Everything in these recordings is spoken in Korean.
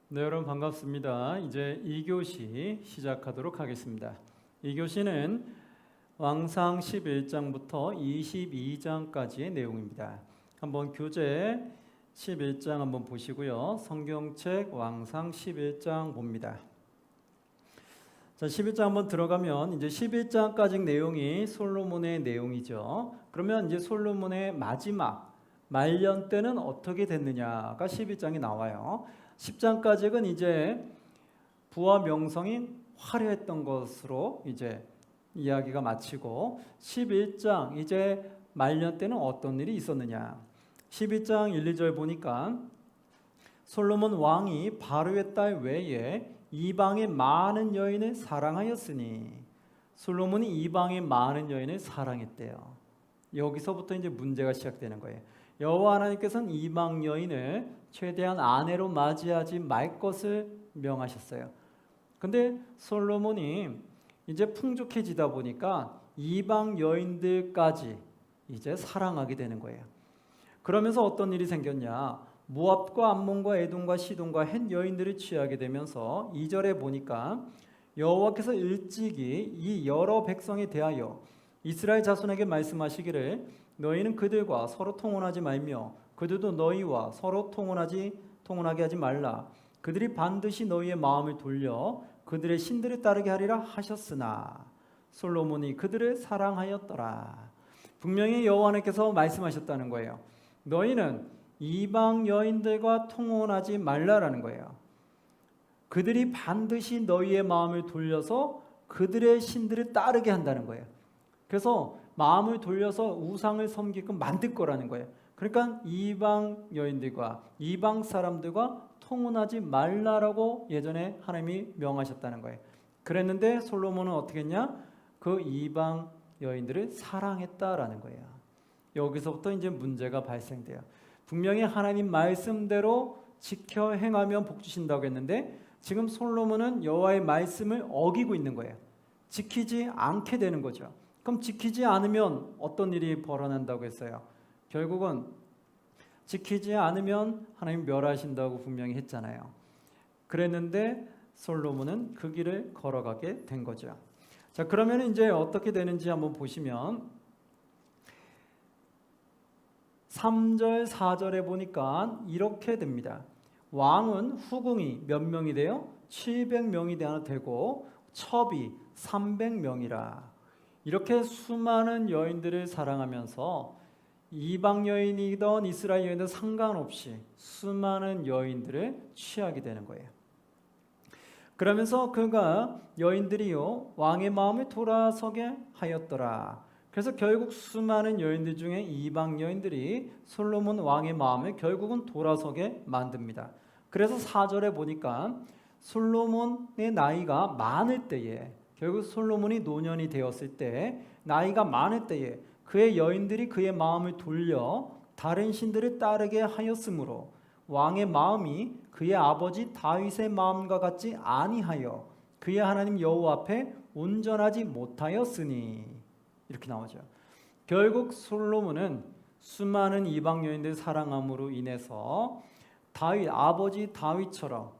네, 여러분 반갑습니다. 이제 2교시 시작하도록 하겠습니다. 2교시는 왕상 11장부터 22장까지의 내용입니다. 한번 교재 11장 한번 보시고요. 성경책 왕상 11장 봅니다. 자, 11장 한번 들어가면 이제 11장까지 내용이 솔로몬의 내용이죠. 그러면 이제 솔로몬의 마지막 말년 때는 어떻게 됐느냐가 11장이 나와요. 10장까지는 이제 부와 명성이 화려했던 것으로 이제 이야기가 마치고 11장 이제 말년 때는 어떤 일이 있었느냐. 11장 1, 2절 보니까 솔로몬 왕이 바로의 딸 외에 이방의 많은 여인을 사랑하였으니, 솔로몬이 이방의 많은 여인을 사랑했대요. 여기서부터 이제 문제가 시작되는 거예요. 여호와 하나님께서는 이방 여인을 최대한 아내로 맞이하지 말 것을 명하셨어요. 근데 솔로몬이 이제 풍족해지다 보니까 이방 여인들까지 이제 사랑하게 되는 거예요. 그러면서 어떤 일이 생겼냐? 모압과 암몬과 에돔과 시돈과 헷 여인들을 취하게 되면서 2절에 보니까 여호와께서 일찍이 이 여러 백성에 대하여 이스라엘 자손에게 말씀하시기를 너희는 그들과 서로 통혼하지 말며 그들도 너희와 서로 통혼하게 하지 말라. 그들이 반드시 너희의 마음을 돌려 그들의 신들을 따르게 하리라 하셨으나 솔로몬이 그들을 사랑하였더라. 분명히 여호와 하나님께서 말씀하셨다는 거예요. 너희는 이방 여인들과 통혼하지 말라라는 거예요. 그들이 반드시 너희의 마음을 돌려서 그들의 신들을 따르게 한다는 거예요. 그래서 마음을 돌려서 우상을 섬기게끔 만들 거라는 거예요. 그러니까 이방 여인들과 이방 사람들과 통혼하지 말라라고 예전에 하나님이 명하셨다는 거예요. 그랬는데 솔로몬은 어떻게 했냐? 그 이방 여인들을 사랑했다라는 거예요. 여기서부터 이제 문제가 발생돼요. 분명히 하나님 말씀대로 지켜 행하면 복 주신다고 했는데 지금 솔로몬은 여호와의 말씀을 어기고 있는 거예요. 지키지 않게 되는 거죠. 그럼 지키지 않으면 어떤 일이 벌어난다고 했어요? 결국은 지키지 않으면 하나님 멸하신다고 분명히 했잖아요. 그랬는데 솔로몬은 그 길을 걸어가게 된 거죠. 자, 그러면 이제 어떻게 되는지 한번 보시면 3절, 4절에 보니까 이렇게 됩니다. 왕은 후궁이 몇 명이 돼요? 700명이 되고 첩이 300명이라. 이렇게 수많은 여인들을 사랑하면서 이방 여인이든 이스라엘 여인이든 상관없이 수많은 여인들을 취하게 되는 거예요. 그러면서 그가 여인들이요 왕의 마음을 돌아서게 하였더라. 그래서 결국 수많은 여인들 중에 이방 여인들이 솔로몬 왕의 마음을 결국은 돌아서게 만듭니다. 그래서 4절에 보니까 솔로몬의 나이가 많을 때에, 결국 솔로몬이 노년이 되었을 때, 나이가 많을 때에 그의 여인들이 그의 마음을 돌려 다른 신들을 따르게 하였으므로 왕의 마음이 그의 아버지 다윗의 마음과 같지 아니하여 그의 하나님 여호와 앞에 온전하지 못하였으니. 이렇게 나오죠. 결국 솔로몬은 수많은 이방 여인들 사랑함으로 인해서 아버지 다윗처럼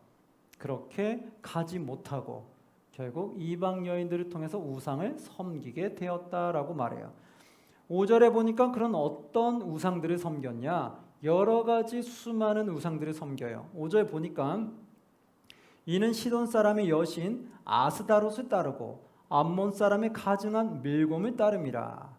그렇게 가지 못하고 결국 이방 여인들을 통해서 우상을 섬기게 되었다라고 말해요. 5절에 보니까 그런 어떤 우상들을 섬겼냐? 여러 가지 수많은 우상들을 섬겨요. 5절 보니까 이는 시돈 사람의 여신 아스다롯을 따르고 암몬 사람의 가증한 밀곰을 따름이라.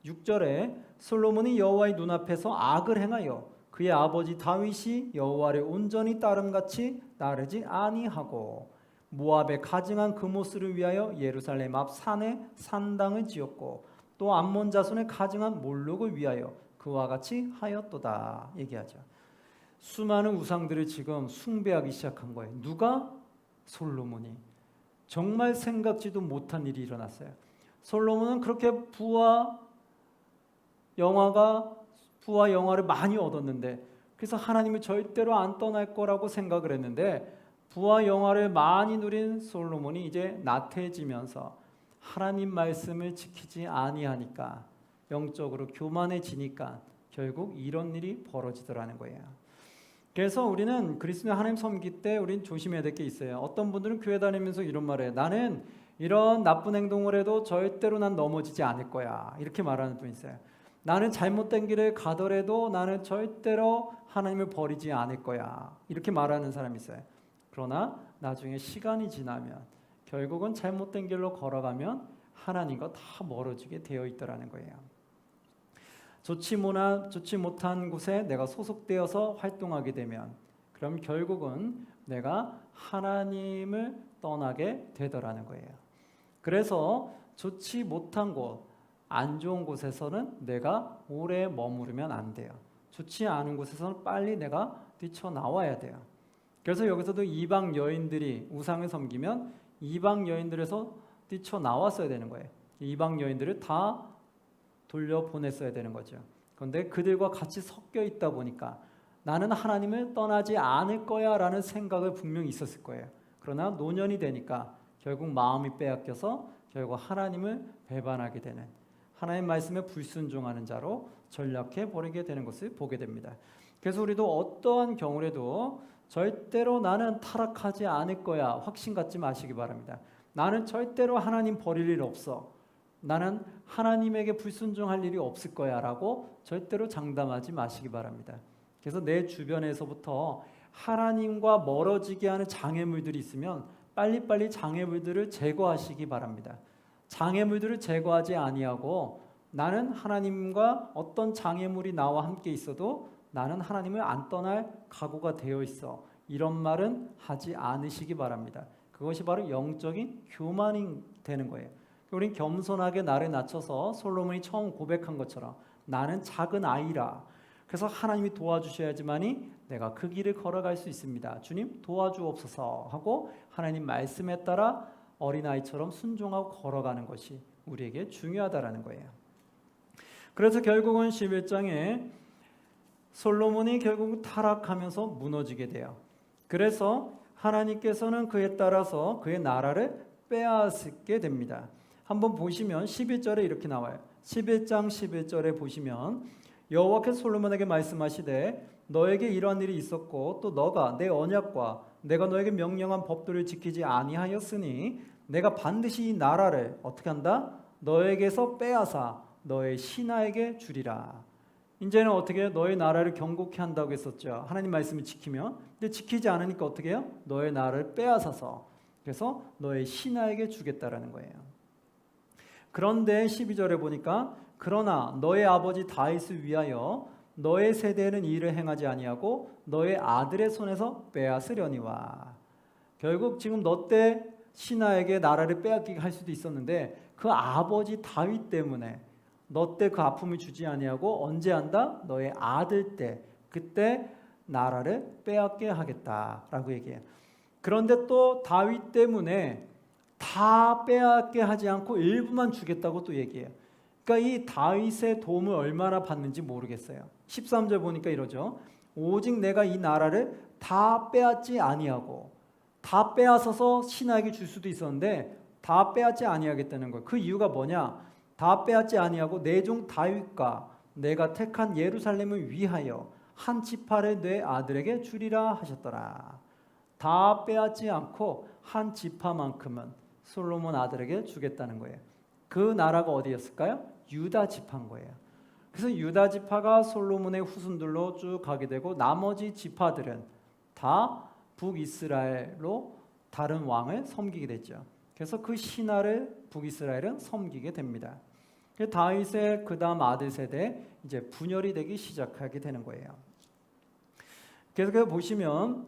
6절에 솔로몬이 여호와의 눈앞에서 악을 행하여 그의 아버지 다윗이 여호와를 온전히 따름같이 따르지 아니하고 모압의 가증한 그모스를 위하여 예루살렘 앞 산에 산당을 지었고 또 암몬 자손의 가증한 몰록을 위하여 그와 같이 하였도다 얘기하죠. 수많은 우상들을 지금 숭배하기 시작한 거예요. 누가? 솔로몬이. 정말 생각지도 못한 일이 일어났어요. 솔로몬은 그렇게 부와 영화를 많이 얻었는데, 그래서 하나님을 절대로 안 떠날 거라고 생각을 했는데, 부와 영화를 많이 누린 솔로몬이 이제 나태해지면서 하나님 말씀을 지키지 아니하니까, 영적으로 교만해지니까 결국 이런 일이 벌어지더라는 거예요. 그래서 우리는 그리스도의 하나님 섬길 때 우리는 조심해야 될 게 있어요. 어떤 분들은 교회 다니면서 이런 말을 해요. 나는 이런 나쁜 행동을 해도 절대로 난 넘어지지 않을 거야. 이렇게 말하는 분이 있어요. 나는 잘못된 길을 가더라도 나는 절대로 하나님을 버리지 않을 거야. 이렇게 말하는 사람이 있어요. 그러나 나중에 시간이 지나면 결국은 잘못된 길로 걸어가면 하나님과 다 멀어지게 되어 있더라는 거예요. 좋지 못한 곳에 내가 소속되어서 활동하게 되면 그럼 결국은 내가 하나님을 떠나게 되더라는 거예요. 그래서 좋지 못한 곳, 안 좋은 곳에서는 내가 오래 머무르면 안 돼요. 좋지 않은 곳에서는 빨리 내가 뛰쳐나와야 돼요. 그래서 여기서도 이방 여인들이 우상을 섬기면 이방 여인들에서 뛰쳐나왔어야 되는 거예요. 이방 여인들을 다 돌려보냈어야 되는 거죠. 그런데 그들과 같이 섞여 있다 보니까 나는 하나님을 떠나지 않을 거야 라는 생각을 분명히 있었을 거예요. 그러나 노년이 되니까 결국 마음이 빼앗겨서 결국 하나님을 배반하게 되는, 하나님 말씀에 불순종하는 자로 전락해 버리게 되는 것을 보게 됩니다. 그래서 우리도 어떠한 경우라도 절대로 나는 타락하지 않을 거야 확신 갖지 마시기 바랍니다. 나는 절대로 하나님 버릴 일 없어, 나는 하나님에게 불순종할 일이 없을 거야 라고 절대로 장담하지 마시기 바랍니다. 그래서 내 주변에서부터 하나님과 멀어지게 하는 장애물들이 있으면 빨리빨리 장애물들을 제거하시기 바랍니다. 장애물들을 제거하지 아니하고 나는 하나님과 어떤 장애물이 나와 함께 있어도 나는 하나님을 안 떠날 각오가 되어 있어, 이런 말은 하지 않으시기 바랍니다. 그것이 바로 영적인 교만이 되는 거예요. 우린 겸손하게 나를 낮춰서 솔로몬이 처음 고백한 것처럼 나는 작은 아이라, 그래서 하나님이 도와주셔야지만이 내가 그 길을 걸어갈 수 있습니다. 주님 도와주옵소서 하고 하나님 말씀에 따라 어린아이처럼 순종하고 걸어가는 것이 우리에게 중요하다라는 거예요. 그래서 결국은 11장에 솔로몬이 결국 타락하면서 무너지게 돼요. 그래서 하나님께서는 그에 따라서 그의 나라를 빼앗게 됩니다. 한번 보시면 11절에 이렇게 나와요. 11장 11절에 보시면 여호와께서 솔로몬에게 말씀하시되 너에게 이러한 일이 있었고 또 너가 내 언약과 내가 너에게 명령한 법도를 지키지 아니하였으니 내가 반드시 이 나라를 어떻게 한다? 너에게서 빼앗아 너의 신하에게 주리라. 이제는 어떻게 해요? 너의 나라를 경고케 한다고 했었죠. 하나님 말씀을 지키면. 근데 지키지 않으니까 어떻게 해요? 너의 나라를 빼앗아서 그래서 너의 신하에게 주겠다라는 거예요. 그런데 12절에 보니까 그러나 너의 아버지 다윗을 위하여 너의 세대에는 이를 행하지 아니하고 너의 아들의 손에서 빼앗으려니와. 결국 지금 너 때 신하에게 나라를 빼앗기게 할 수도 있었는데 그 아버지 다윗 때문에 너 때 그 아픔을 주지 아니하고 언제 한다? 너의 아들 때, 그때 나라를 빼앗게 하겠다라고 얘기해요. 그런데 또 다윗 때문에 다 빼앗게 하지 않고 일부만 주겠다고 또 얘기해요. 그러니까 이 다윗의 도움을 얼마나 받는지 모르겠어요. 13절 보니까 이러죠. 오직 내가 이 나라를 다 빼앗지 아니하고, 다 빼앗아서 신하에게 줄 수도 있었는데 다 빼앗지 아니하겠다는 거예요. 그 이유가 뭐냐? 다 빼앗지 아니하고 내 종 다윗과 내가 택한 예루살렘을 위하여 한 지파를 내 아들에게 주리라 하셨더라. 다 빼앗지 않고 한 지파만큼은 솔로몬 아들에게 주겠다는 거예요. 그 나라가 어디였을까요? 유다 지파인 거예요. 그래서 유다 지파가 솔로몬의 후손들로 쭉 가게 되고 나머지 지파들은 다 북이스라엘로 다른 왕을 섬기게 됐죠. 그래서 그 신하를 북이스라엘은 섬기게 됩니다. 다윗의 그 다음 아들 세대 이제 분열이 되기 시작하게 되는 거예요. 그래서 보시면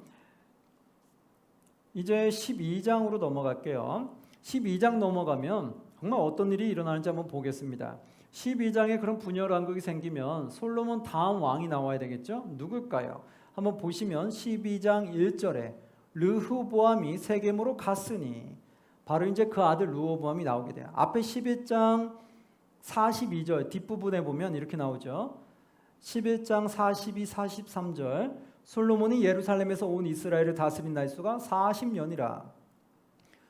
이제 12장으로 넘어갈게요. 12장 넘어가면 정말 어떤 일이 일어나는지 한번 보겠습니다. 12장에 그런 분열 왕국이 생기면 솔로몬 다음 왕이 나와야 되겠죠? 누굴까요? 한번 보시면 12장 1절에 르호보암이 세겜으로 갔으니, 바로 이제 그 아들 르호보암이 나오게 돼요. 앞에 11장 42절 뒷부분에 보면 이렇게 나오죠. 11장 42, 43절 솔로몬이 예루살렘에서 온 이스라엘을 다스린 날수가 40년이라.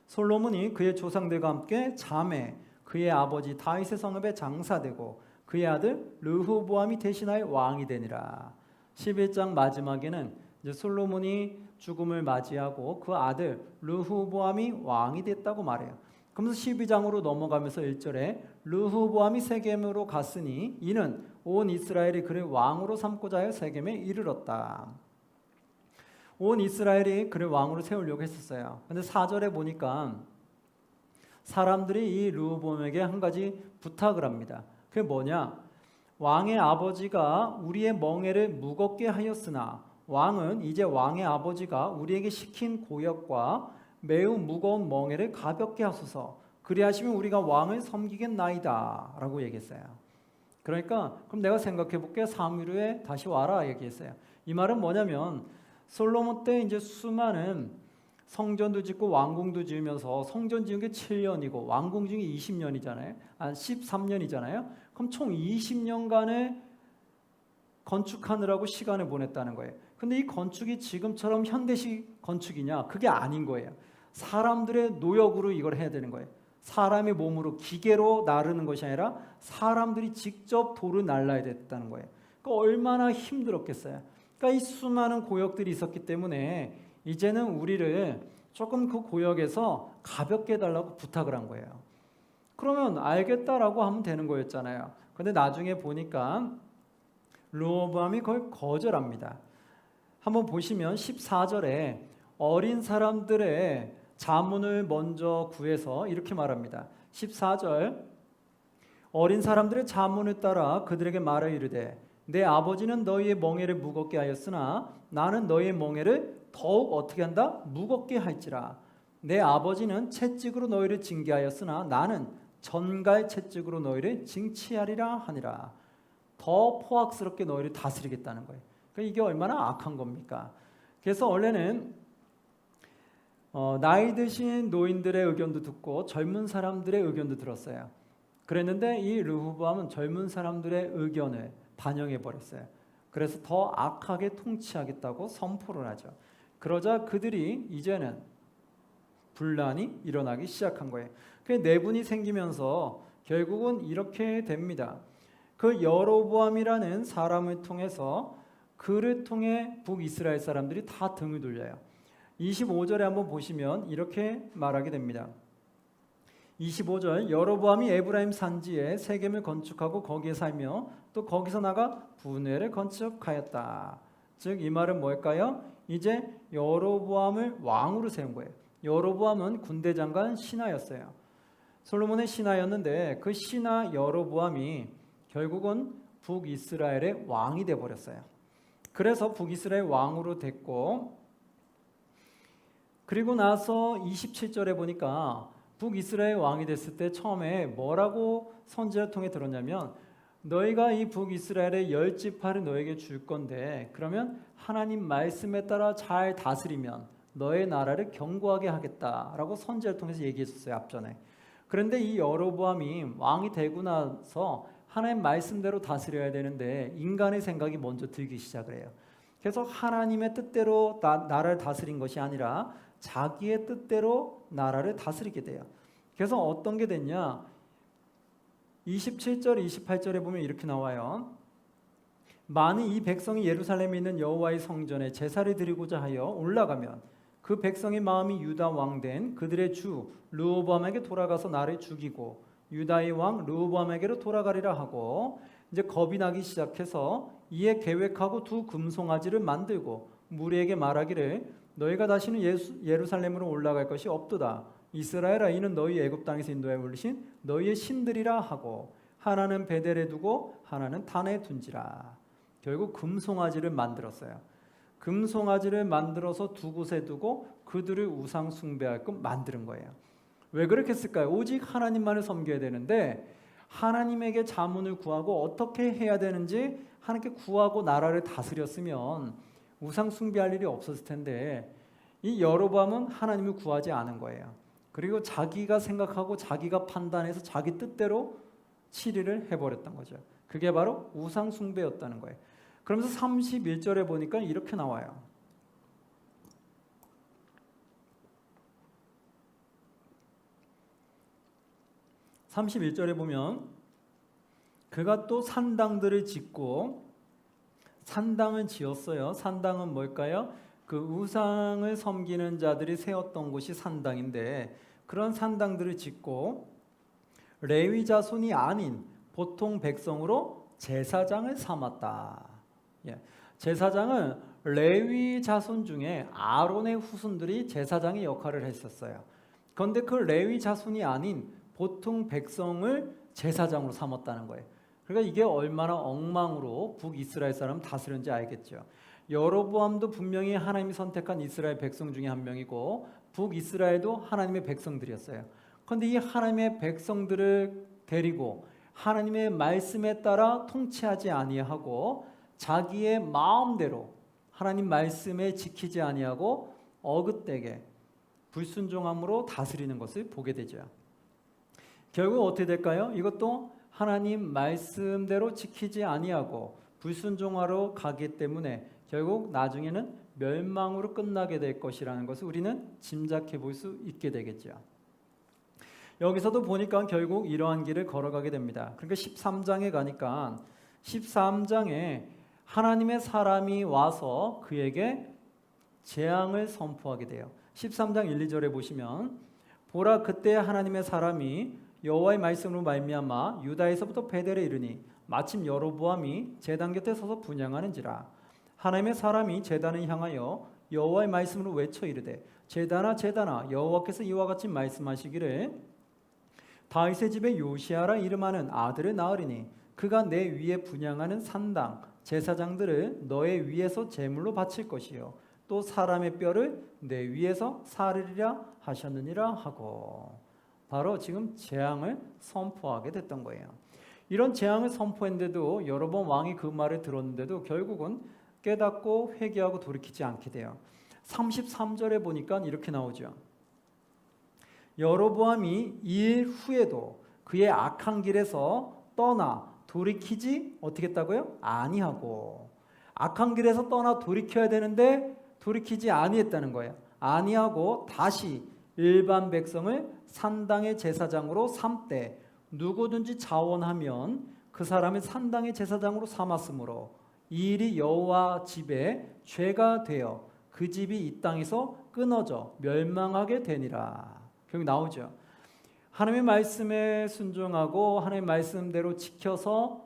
솔로몬이 그의 조상들과 함께 잠에 그의 아버지 다윗의 성읍에 장사되고 그의 아들 르호보암이 대신하여 왕이 되니라. 11장 마지막에는 이제 솔로몬이 죽음을 맞이하고 그 아들 르후보암이 왕이 됐다고 말해요. 그러면서 12장으로 넘어가면서 1절에 르후보암이 세겜으로 갔으니 이는 온 이스라엘이 그를 왕으로 삼고자 하여 세겜에 이르렀다. 온 이스라엘이 그를 왕으로 세우려고 했었어요. 근데 4절에 보니까 사람들이 이 르후보암에게 한 가지 부탁을 합니다. 그게 뭐냐? 왕의 아버지가 우리의 멍에를 무겁게 하였으나 왕은 이제 왕의 아버지가 우리에게 시킨 고역과 매우 무거운 멍에를 가볍게 하소서. 그리하시면 우리가 왕을 섬기겠나이다 라고 얘기했어요. 그러니까 그럼 내가 생각해 볼게. 사무엘에 다시 와라 얘기했어요. 이 말은 뭐냐면 솔로몬 때 이제 수많은 성전도 짓고 왕궁도 지으면서 성전 지은 게 7년이고 왕궁 지은 게 20년이잖아요. 13년이잖아요. 그럼 총 20년간을 건축하느라고 시간을 보냈다는 거예요. 근데 이 건축이 지금처럼 현대식 건축이냐? 그게 아닌 거예요. 사람들의 노력으로 이걸 해야 되는 거예요. 사람의 몸으로 기계로 나르는 것이 아니라 사람들이 직접 돌을 날라야 됐다는 거예요. 그러니까 얼마나 힘들었겠어요. 그러니까 이 수많은 고역들이 있었기 때문에 이제는 우리를 조금 그 고역에서 가볍게 해달라고 부탁을 한 거예요. 그러면 알겠다라고 하면 되는 거였잖아요. 근데 나중에 보니까 르호보암이 그걸 거절합니다. 한번 보시면 14절에 어린 사람들의 자문을 먼저 구해서 이렇게 말합니다. 14절 어린 사람들의 자문을 따라 그들에게 말하 이르되 내 아버지는 너희의 멍에를 무겁게 하였으나 나는 너희의 멍에를 더욱 어떻게 한다? 무겁게 할지라. 내 아버지는 채찍으로 너희를 징계하였으나 나는 전갈 채찍으로 너희를 징치하리라 하니라. 더 포악스럽게 너희를 다스리겠다는 거예요. 그러니까 이게 얼마나 악한 겁니까? 그래서 원래는 나이 드신 노인들의 의견도 듣고 젊은 사람들의 의견도 들었어요. 그랬는데 이 르후보암은 젊은 사람들의 의견을 반영해 버렸어요. 그래서 더 악하게 통치하겠다고 선포를 하죠. 그러자 그들이 이제는 분란이 일어나기 시작한 거예요. 그 내분이 생기면서 결국은 이렇게 됩니다. 그 여로보암이라는 사람을 통해서 그를 통해 북이스라엘 사람들이 다 등을 돌려요. 25절에 한번 보시면 이렇게 말하게 됩니다. 25절 여로보암이 에브라임 산지에 세겜을 건축하고 거기에 살며 또 거기서 나가 분회를 건축하였다. 즉 이 말은 뭘까요? 이제 여로보암을 왕으로 세운 거예요. 여로보암은 군대 장관 신하였어요. 솔로몬의 신하였는데 그 신하 여로보암이 결국은 북이스라엘의 왕이 되어버렸어요. 그래서 북이스라엘 왕으로 됐고 그리고 나서 27절에 보니까 북이스라엘 왕이 됐을 때 처음에 뭐라고 선지자를 통해 들었냐면 너희가 이 북이스라엘의 10지파를 너에게 줄 건데 그러면 하나님 말씀에 따라 잘 다스리면 너의 나라를 견고하게 하겠다라고 선지자를 통해서 얘기했었어요. 앞전에. 그런데 이 여로보암이 왕이 되고 나서 하나님 말씀대로 다스려야 되는데 인간의 생각이 먼저 들기 시작을 해요. 그래서 하나님의 뜻대로 나라를 다스린 것이 아니라 자기의 뜻대로 나라를 다스리게 돼요. 그래서 어떤 게 됐냐? 27절, 28절에 보면 이렇게 나와요. 만일 이 백성이 예루살렘에 있는 여호와의 성전에 제사를 드리고자 하여 올라가면 그 백성의 마음이 유다 왕된 그들의 주 르호보암에게 돌아가서 나를 죽이고 유다의 왕 르호보암에게로 돌아가리라 하고 이제 겁이 나기 시작해서 이에 계획하고 두 금송아지를 만들고 무리에게 말하기를 너희가 다시는 예루살렘으로 올라갈 것이 없도다. 이스라엘아 이는 너희 애굽 땅에서 인도하여 올리신 너희의 신들이라 하고 하나는 베델에 두고 하나는 단에 둔지라. 결국 금송아지를 만들었어요. 금송아지를 만들어서 두 곳에 두고 그들을 우상 숭배하게끔 만드는 거예요. 왜 그렇게 했을까요? 오직 하나님만을 섬겨야 되는데 하나님에게 자문을 구하고 어떻게 해야 되는지 하나님께 구하고 나라를 다스렸으면 우상 숭배할 일이 없었을 텐데 이 여로보암은 하나님을 구하지 않은 거예요. 그리고 자기가 생각하고 자기가 판단해서 자기 뜻대로 치리를 해버렸던 거죠. 그게 바로 우상 숭배였다는 거예요. 그러면서 31절에 보니까 이렇게 나와요. (31절에) 보면 그가 또 산당들을 짓고 산당을 지었어요. 산당은 뭘까요? 그 우상을 섬기는 자들이 세웠던 곳이 산당인데 그런 산당들을 짓고 레위 자손이 아닌 보통 백성으로 제사장을 삼았다. 예. 제사장은 레위 자손 중에 아론의 후손들이 제사장의 역할을 했었어요. 그런데 그 레위 자손이 아닌 보통 백성을 제사장으로 삼았다는 거예요. 그러니까 이게 얼마나 엉망으로 북이스라엘 사람 다스렸는지 알겠죠. 여로보암도 분명히 하나님이 선택한 이스라엘 백성 중에 한 명이고 북이스라엘도 하나님의 백성들이었어요. 그런데 이 하나님의 백성들을 데리고 하나님의 말씀에 따라 통치하지 아니하고 자기의 마음대로 하나님 말씀에 지키지 아니하고 어긋되게 불순종함으로 다스리는 것을 보게 되죠. 결국 어떻게 될까요? 이것도 하나님 말씀대로 지키지 아니하고 불순종하러 가기 때문에 결국 나중에는 멸망으로 끝나게 될 것이라는 것을 우리는 짐작해 볼 수 있게 되겠죠. 여기서도 보니까 결국 이러한 길을 걸어가게 됩니다. 그러니까 13장에 가니까 13장에 하나님의 사람이 와서 그에게 재앙을 선포하게 돼요. 13장 1, 2절에 보시면 보라 그때 하나님의 사람이 여호와의 말씀으로 말미암아 유다에서부터 베델에 이르니 마침 여로보암이 제단 곁에 서서 분향하는지라 하나님의 사람이 제단을 향하여 여호와의 말씀으로 외쳐 이르되 제단아 제단아 여호와께서 이와 같이 말씀하시기를 다윗의 집에 요시아라 이름하는 아들을 낳으리니 그가 내 위에 분향하는 산당 제사장들을 너의 위에서 제물로 바칠 것이요 또 사람의 뼈를 내 위에서 사르리라 하셨느니라 하고 바로 지금 재앙을 선포하게 됐던 거예요. 이런 재앙을 선포했는데도 여로보암 왕이 그 말을 들었는데도 결국은 깨닫고 회개하고 돌이키지 않게 돼요. 33절에 보니까 이렇게 나오죠. 여로보암이 이 일 후에도 그의 악한 길에서 떠나 돌이키지 어떻게 했다고요? 아니하고 악한 길에서 떠나 돌이켜야 되는데 돌이키지 아니했다는 거예요. 아니하고 다시 일반 백성을 산당의 제사장으로 삼되 누구든지 자원하면 그 사람을 산당의 제사장으로 삼았으므로 이 일이 여호와 집에 죄가 되어 그 집이 이 땅에서 끊어져 멸망하게 되니라. 결국 나오죠. 하나님의 말씀에 순종하고 하나님의 말씀대로 지켜서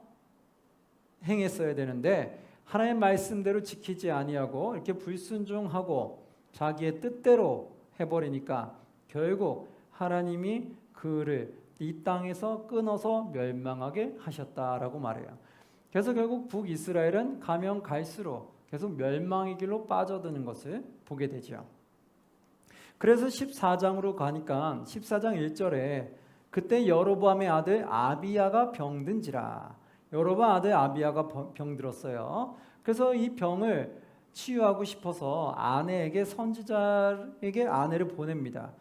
행했어야 되는데 하나님의 말씀대로 지키지 아니하고 이렇게 불순종하고 자기의 뜻대로 해버리니까 결국 하나님이 그를 이 땅에서 끊어서 멸망하게 하셨다라고 말해요. 그래서 결국 북이스라엘은 가면 갈수록 계속 멸망의 길로 빠져드는 것을 보게 되죠. 그래서 14장으로 가니까 14장 1절에 그때 여로보암의 아들 아비야가 병든지라. 여로보암 아들 아비야가 병들었어요. 그래서 이 병을 치유하고 싶어서 아내에게 선지자에게 아내를 보냅니다.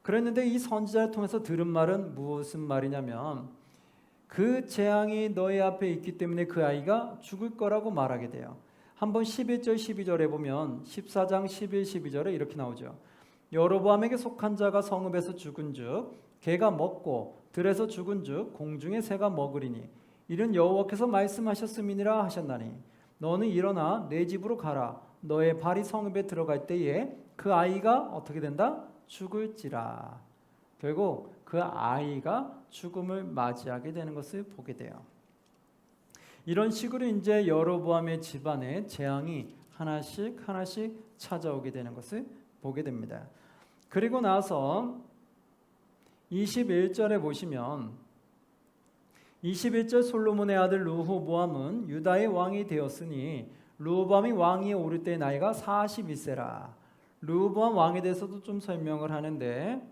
그랬는데 이 선지자를 통해서 들은 말은 무슨 말이냐면 그 재앙이 너희 앞에 있기 때문에 그 아이가 죽을 거라고 말하게 돼요. 한번 11절 12절에 보면 14장 11, 12절에 이렇게 나오죠. 여로보암에게 속한 자가 성읍에서 죽은즉 개가 먹고 들에서 죽은즉 공중의 새가 먹으리니 이는 여호와께서 말씀하셨음이니라 하셨나니 너는 일어나 내 집으로 가라. 너의 발이 성읍에 들어갈 때에 그 아이가 어떻게 된다? 죽을지라. 결국 그 아이가 죽음을 맞이하게 되는 것을 보게 돼요. 이런 식으로 이제 여로보암의 집안에 재앙이 하나씩 찾아오게 되는 것을 보게 됩니다. 그리고 나서 21절에 보시면 21절 솔로몬의 아들 르호보암은 유다의 왕이 되었으니 르호보암이 왕위에 오를 때 나이가 41세라. 르호보암 왕에 대해서도 좀 설명을 하는데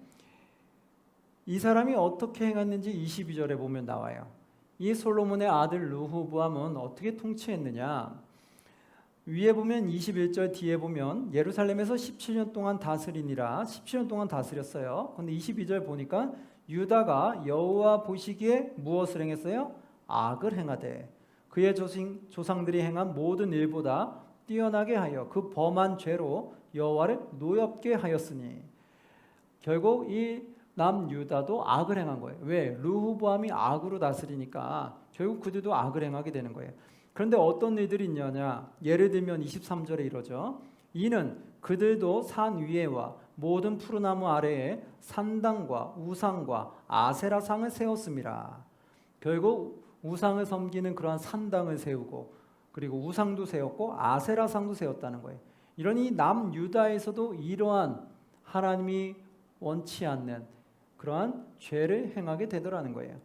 이 사람이 어떻게 행했는지 22절에 보면 나와요. 이 솔로몬의 아들 르호보암은 어떻게 통치했느냐? 위에 보면 21절 뒤에 보면 예루살렘에서 17년 동안 다스리니라 17년 동안 다스렸어요. 그런데 22절 보니까 유다가 여호와 보시기에 무엇을 행했어요? 악을 행하되 그의 조상들이 행한 모든 일보다 뛰어나게 하여 그 범한 죄로 여호와를 노엽게 하였으니 결국 이 남유다도 악을 행한 거예요. 왜? 르호보암이 악으로 다스리니까 결국 그들도 악을 행하게 되는 거예요. 그런데 어떤 일들이 있냐냐? 예를 들면 23절에 이러죠. 이는 그들도 산 위에와 모든 푸르나무 아래에 산당과 우상과 아세라상을 세웠습니다. 결국 우상을 섬기는 그러한 산당을 세우고 그리고 우상도 세웠고 아세라상도 세웠다는 거예요. 이러니 남유다에서도 이러한 하나님이 원치 않는 그러한 죄를 행하게 되더라는 거예요.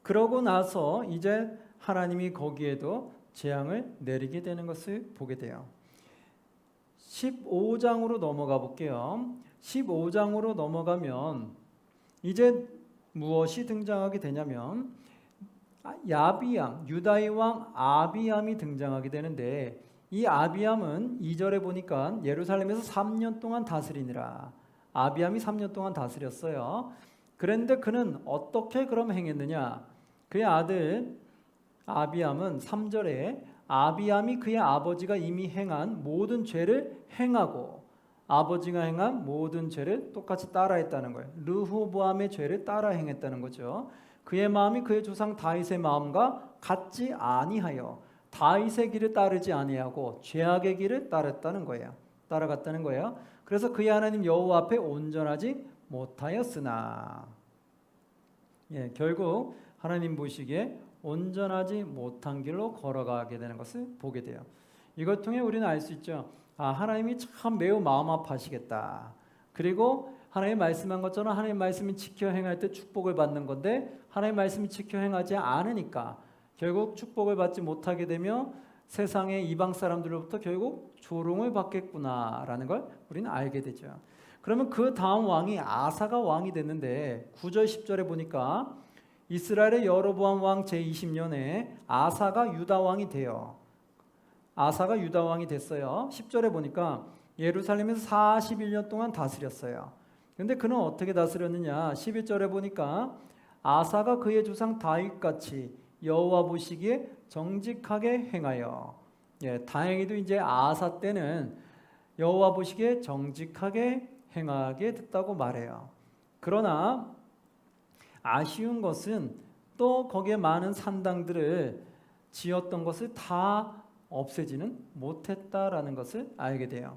그러고 나서 이제 하나님이 거기에도 재앙을 내리게 되는 것을 보게 돼요. 15장으로 넘어가 볼게요. 15장으로 넘어가면 이제 무엇이 등장하게 되냐면 야비암, 유다의 왕 아비암이 등장하게 되는데 이 아비암은 2절에 보니까 예루살렘에서 3년 동안 다스리니라. 아비암이 3년 동안 다스렸어요. 그런데 그는 어떻게 그럼 행했느냐? 그의 아들 아비암은 3절에 아비암이 그의 아버지가 이미 행한 모든 죄를 행하고 아버지가 행한 모든 죄를 똑같이 따라했다는 거예요. 르호보암의 죄를 따라 행했다는 거죠. 그의 마음이 그의 조상 다윗의 마음과 같지 아니하여 다윗의 길을 따르지 아니하고 죄악의 길을 따랐다는 거예요. 따라갔다는 거예요. 그래서 그의 하나님 여호와 앞에 온전하지 못하였으나 결국 하나님 보시기에 온전하지 못한 길로 걸어가게 되는 것을 보게 돼요. 이것 통해 우리는 알 수 있죠. 하나님이 참 매우 마음 아파하시겠다. 그리고 하나님 말씀한 것처럼 하나님 말씀이 지켜 행할 때 축복을 받는 건데 하나님 말씀이 지켜 행하지 않으니까 결국 축복을 받지 못하게 되며 세상의 이방 사람들로부터 결국 조롱을 받겠구나라는 걸 우리는 알게 되죠. 그러면 그 다음 왕이 아사가 왕이 됐는데 9절 10절에 보니까 이스라엘의 여로보암 왕 제20년에 아사가 유다 왕이 돼요. 아사가 유다 왕이 됐어요. 10절에 보니까 예루살렘에서 41년 동안 다스렸어요. 그런데 그는 어떻게 다스렸느냐? 11절에 보니까 아사가 그의 조상 다윗같이 여호와 보시기에 정직하게 행하여 다행히도 이제 아사 때는 여호와 보시기에 정직하게 행하게 됐다고 말해요. 그러나 아쉬운 것은 또 거기에 많은 산당들을 지었던 것을 다 없애지는 못했다라는 것을 알게 돼요.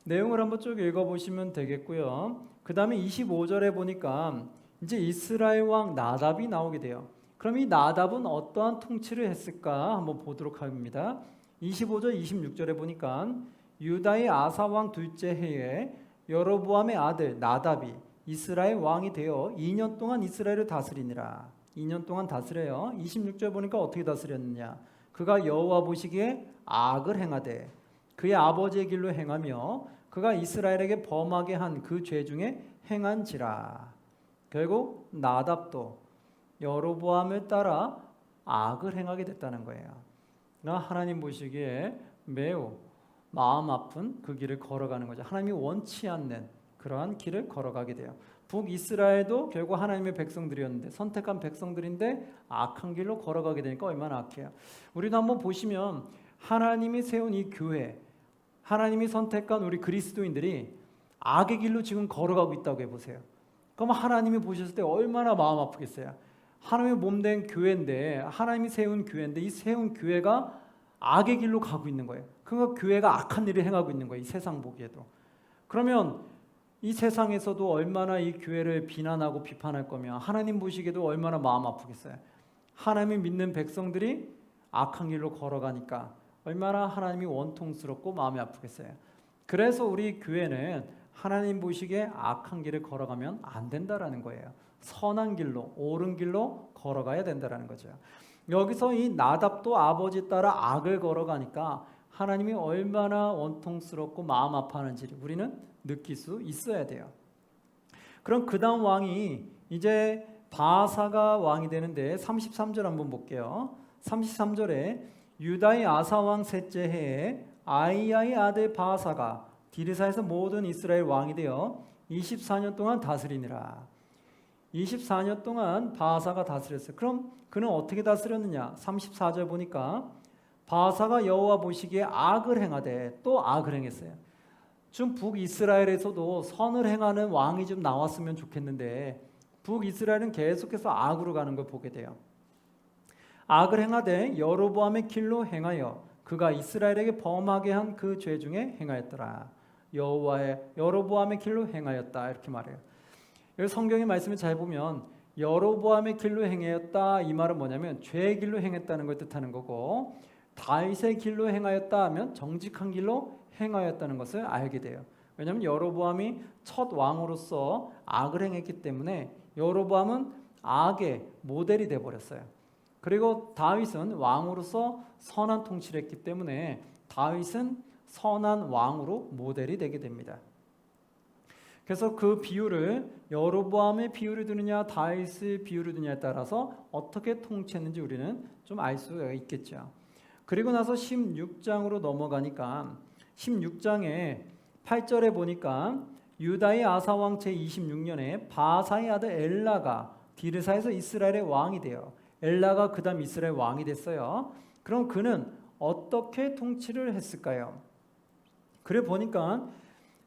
내용을 한번 쭉 읽어보시면 되겠고요. 그 다음에 25절에 보니까 이제 이스라엘 왕 나답이 나오게 돼요. 그럼 이 나답은 어떠한 통치를 했을까 한번 보도록 합니다. 25절 26절에 보니까 유다의 아사 왕 둘째 해에 여로보암의 아들 나답이 이스라엘 왕이 되어 2년 동안 이스라엘을 다스리니라. 2년 동안 다스려요. 26절 보니까 어떻게 다스렸느냐? 그가 여호와 보시기에 악을 행하되 그의 아버지의 길로 행하며 그가 이스라엘에게 범하게 한 그 죄 중에 행한지라. 결국 나답도 여로보암을 따라 악을 행하게 됐다는 거예요. 하나님 보시기에 매우 마음 아픈 그 길을 걸어가는 거죠. 하나님이 원치 않는 그러한 길을 걸어가게 돼요. 북이스라엘도 결국 하나님의 백성들이었는데 선택한 백성들인데 악한 길로 걸어가게 되니까 얼마나 악해요. 우리도 한번 보시면 하나님이 세운 이 교회, 하나님이 선택한 우리 그리스도인들이 악의 길로 지금 걸어가고 있다고 해보세요. 그럼 하나님이 보셨을 때 얼마나 마음 아프겠어요. 하나님의 몸된 교회인데 하나님이 세운 교회인데 이 세운 교회가 악의 길로 가고 있는 거예요. 그러니까 교회가 악한 일을 행하고 있는 거예요. 이 세상 보기에도. 그러면 이 세상에서도 얼마나 이 교회를 비난하고 비판할 거면 하나님 보시기에도 얼마나 마음 아프겠어요. 하나님이 믿는 백성들이 악한 길로 걸어가니까 얼마나 하나님이 원통스럽고 마음이 아프겠어요. 그래서 우리 교회는 하나님 보시기에 악한 길을 걸어가면 안 된다라는 거예요. 선한 길로, 옳은 길로 걸어가야 된다라는 거죠. 여기서 이 나답도 아버지 따라 악을 걸어가니까 하나님이 얼마나 원통스럽고 마음 아파하는지를 우리는 느낄 수 있어야 돼요. 그럼 그 다음 왕이 이제 바사가 왕이 되는데 33절 한번 볼게요. 33절에 유다의 아사 왕 셋째 해에 아이야의 아들 바사가 디르사에서 모든 이스라엘 왕이 되어 24년 동안 다스리니라. 24년 동안 바사가 다스렸어요. 그럼 그는 어떻게 다스렸느냐? 34절 보니까 바사가 여호와 보시기에 악을 행하되 또 악을 행했어요. 좀 북이스라엘에서도 선을 행하는 왕이 좀 나왔으면 좋겠는데 북이스라엘은 계속해서 악으로 가는 걸 보게 돼요. 악을 행하되 여로보암의 길로 행하여 그가 이스라엘에게 범하게 한 그 죄 중에 행하였더라. 여호와의 여로보암의 길로 행하였다 이렇게 말해요. 여기 성경의 말씀을 잘 보면 여로보암의 길로 행하였다 이 말은 뭐냐면 죄의 길로 행했다는 걸 뜻하는 거고, 다윗의 길로 행하였다 하면 정직한 길로 행하였다는 것을 알게 돼요. 왜냐하면 여로보암이 첫 왕으로서 악을 행했기 때문에 여로보암은 악의 모델이 되어버렸어요. 그리고 다윗은 왕으로서 선한 통치를 했기 때문에 다윗은 선한 왕으로 모델이 되게 됩니다. 그래서 그 비유를 여로보암의 비유를 두느냐 다윗의 비유를 두느냐에 따라서 어떻게 통치했는지 우리는 좀 알 수가 있겠죠. 그리고 나서 16장으로 넘어가니까 16장에 8절에 보니까 유다의 아사왕 제26년에 바사의 아들 엘라가 디르사에서 이스라엘의 왕이 돼요. 엘라가 그 다음 이스라엘 왕이 됐어요. 그럼 그는 어떻게 통치를 했을까요? 그래 보니까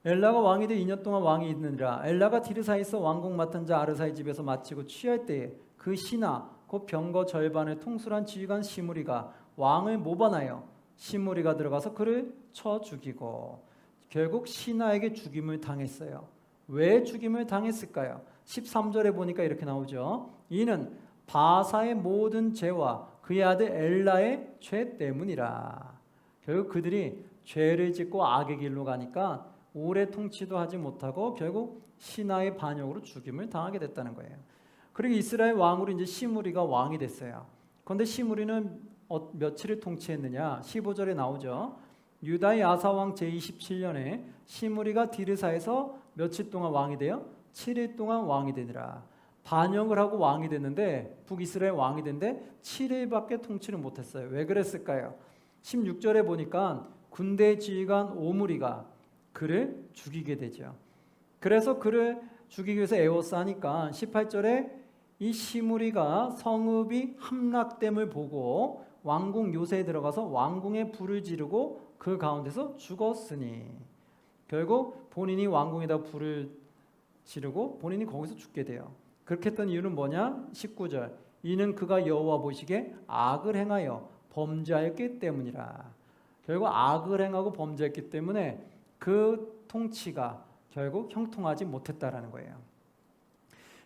엘라가 왕이 돼 2년 동안 왕이 있느니라. 엘라가 디르사에서 왕궁 맡은 자 아르사의 집에서 마치고 취할 때에 그 신하 곧 병거 절반을 통솔한 지휘관 시므리가 왕을 모반하여 시므리가 들어가서 그를 쳐 죽이고 결국 신하에게 죽임을 당했어요. 왜 죽임을 당했을까요? 13절에 보니까 이렇게 나오죠. 이는 바사의 모든 죄와 그의 아들 엘라의 죄 때문이라. 결국 그들이 죄를 짓고 악의 길로 가니까 오래 통치도 하지 못하고 결국 신하의 반역으로 죽임을 당하게 됐다는 거예요. 그리고 이스라엘 왕으로 이제 시므리가 왕이 됐어요. 그런데 시므리는 며칠을 통치했느냐? 15절에 나오죠. 유다의 아사왕 제27년에 시므리가 디르사에서 며칠 동안 왕이 돼요? 7일 동안 왕이 되니라. 반역을 하고 왕이 됐는데 북이스라엘 왕이 됐는데 7일밖에 통치를 못했어요. 왜 그랬을까요? 16절에 보니까 군대 지휘관 오므리가 그를 죽이게 되죠. 그래서 그를 죽이기 위해서 에워싸니까 18절에 이 시므리가 성읍이 함락됨을 보고 왕궁 요새에 들어가서 왕궁에 불을 지르고 그 가운데서 죽었으니, 결국 본인이 왕궁에다 불을 지르고 본인이 거기서 죽게 돼요. 그렇게 했던 이유는 뭐냐? 19절 이는 그가 여호와 보시기에 악을 행하여 범죄하였기 때문이라. 결국 악을 행하고 범죄했기 때문에 그 통치가 결국 형통하지 못했다라는 거예요.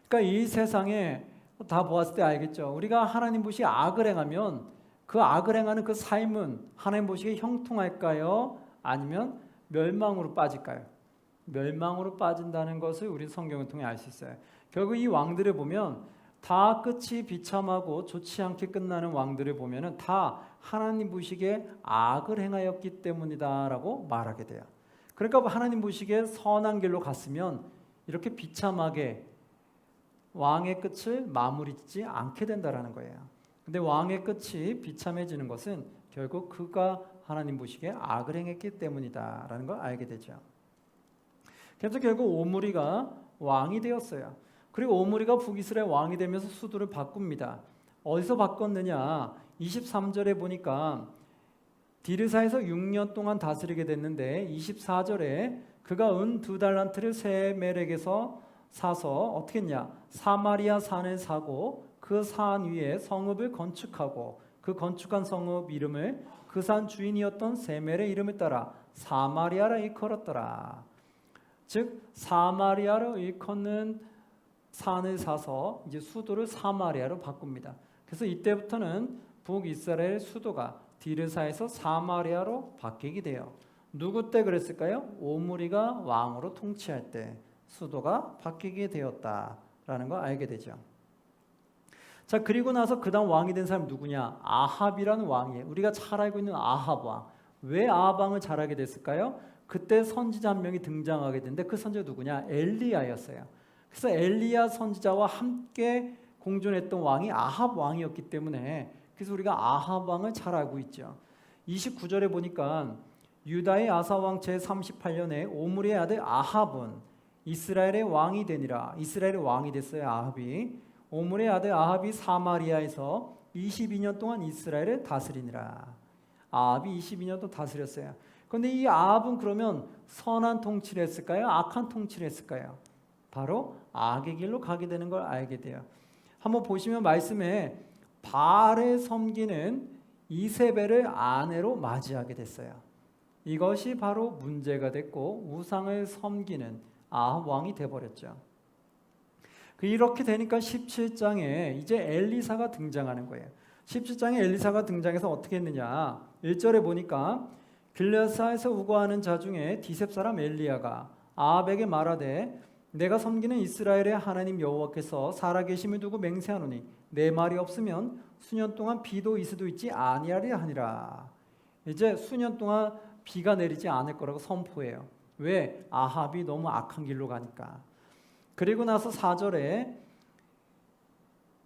그러니까 이 세상에 다 보았을 때 알겠죠. 우리가 하나님 보시기에 악을 행하면 그 악을 행하는 그 삶은 하나님 보시기에 형통할까요? 아니면 멸망으로 빠질까요? 멸망으로 빠진다는 것을 우리 성경을 통해 알 수 있어요. 결국 이 왕들을 보면 다 끝이 비참하고 좋지 않게 끝나는 왕들을 보면은 다 하나님 보시기에 악을 행하였기 때문이다라고 말하게 돼요. 그러니까 하나님 보시기에 선한 길로 갔으면 이렇게 비참하게 왕의 끝을 마무리 짓지 않게 된다라는 거예요. 근데 왕의 끝이 비참해지는 것은 결국 그가 하나님 보시기에 악을 행했기 때문이다라는 걸 알게 되죠. 그래서 결국 오므리가 왕이 되었어요. 그리고 오므리가 북이스라엘 왕이 되면서 수도를 바꿉니다. 어디서 바꿨느냐? 23절에 보니까 디르사에서 6년 동안 다스리게 됐는데 24절에 그가 은 2달란트를 세멜에게서 사서 어떻게 했냐? 사마리아 산을 사고 그 산 위에 성읍을 건축하고 그 건축한 성읍 이름을 그 산 주인이었던 세멜의 이름을 따라 사마리아라 일컬었더라. 즉 사마리아로 일컫는 산을 사서 이제 수도를 사마리아로 바꿉니다. 그래서 이때부터는 북이스라엘 수도가 디르사에서 사마리아로 바뀌게 돼요. 누구 때 그랬을까요? 오므리가 왕으로 통치할 때 수도가 바뀌게 되었다라는 걸 알게 되죠. 자, 그리고 나서 그 다음 왕이 된 사람 누구냐? 아합이라는 왕이에요. 우리가 잘 알고 있는 아합 왕. 왜 아합 왕을 잘 알게 됐을까요? 그때 선지자 한 명이 등장하게 됐는데 그 선지자 누구냐? 엘리야였어요. 그래서 엘리야 선지자와 함께 공존했던 왕이 아합 왕이었기 때문에 그래서 우리가 아합 왕을 잘 알고 있죠. 29절에 보니까 유다의 아사 왕 제38년에 오므리의 아들 아합은 이스라엘의 왕이 되니라. 이스라엘의 왕이 됐어요. 아합이. 오므리의 아들 아합이 사마리아에서 22년 동안 이스라엘을 다스리니라. 아합이 22년 동안 다스렸어요. 그런데 이 아합은 그러면 선한 통치를 했을까요? 악한 통치를 했을까요? 바로 악의 길로 가게 되는 걸 알게 돼요. 한번 보시면 말씀에 바알을 섬기는 이세벨을 아내로 맞이하게 됐어요. 이것이 바로 문제가 됐고 우상을 섬기는 아합 왕이 돼버렸죠. 이렇게 되니까 17장에 이제 엘리사가 등장하는 거예요. 17장에 엘리사가 등장해서 어떻게 했느냐, 1절에 보니까 길르앗에서 우거하는 자 중에 디셉 사람 엘리야가 아합에게 말하되 내가 섬기는 이스라엘의 하나님 여호와께서 살아계심을 두고 맹세하노니 내 말이 없으면 수년 동안 비도 이슬도 있지 아니하리라 하니라. 이제 수년 동안 비가 내리지 않을 거라고 선포해요. 왜? 아합이 너무 악한 길로 가니까. 그리고 나서 4절에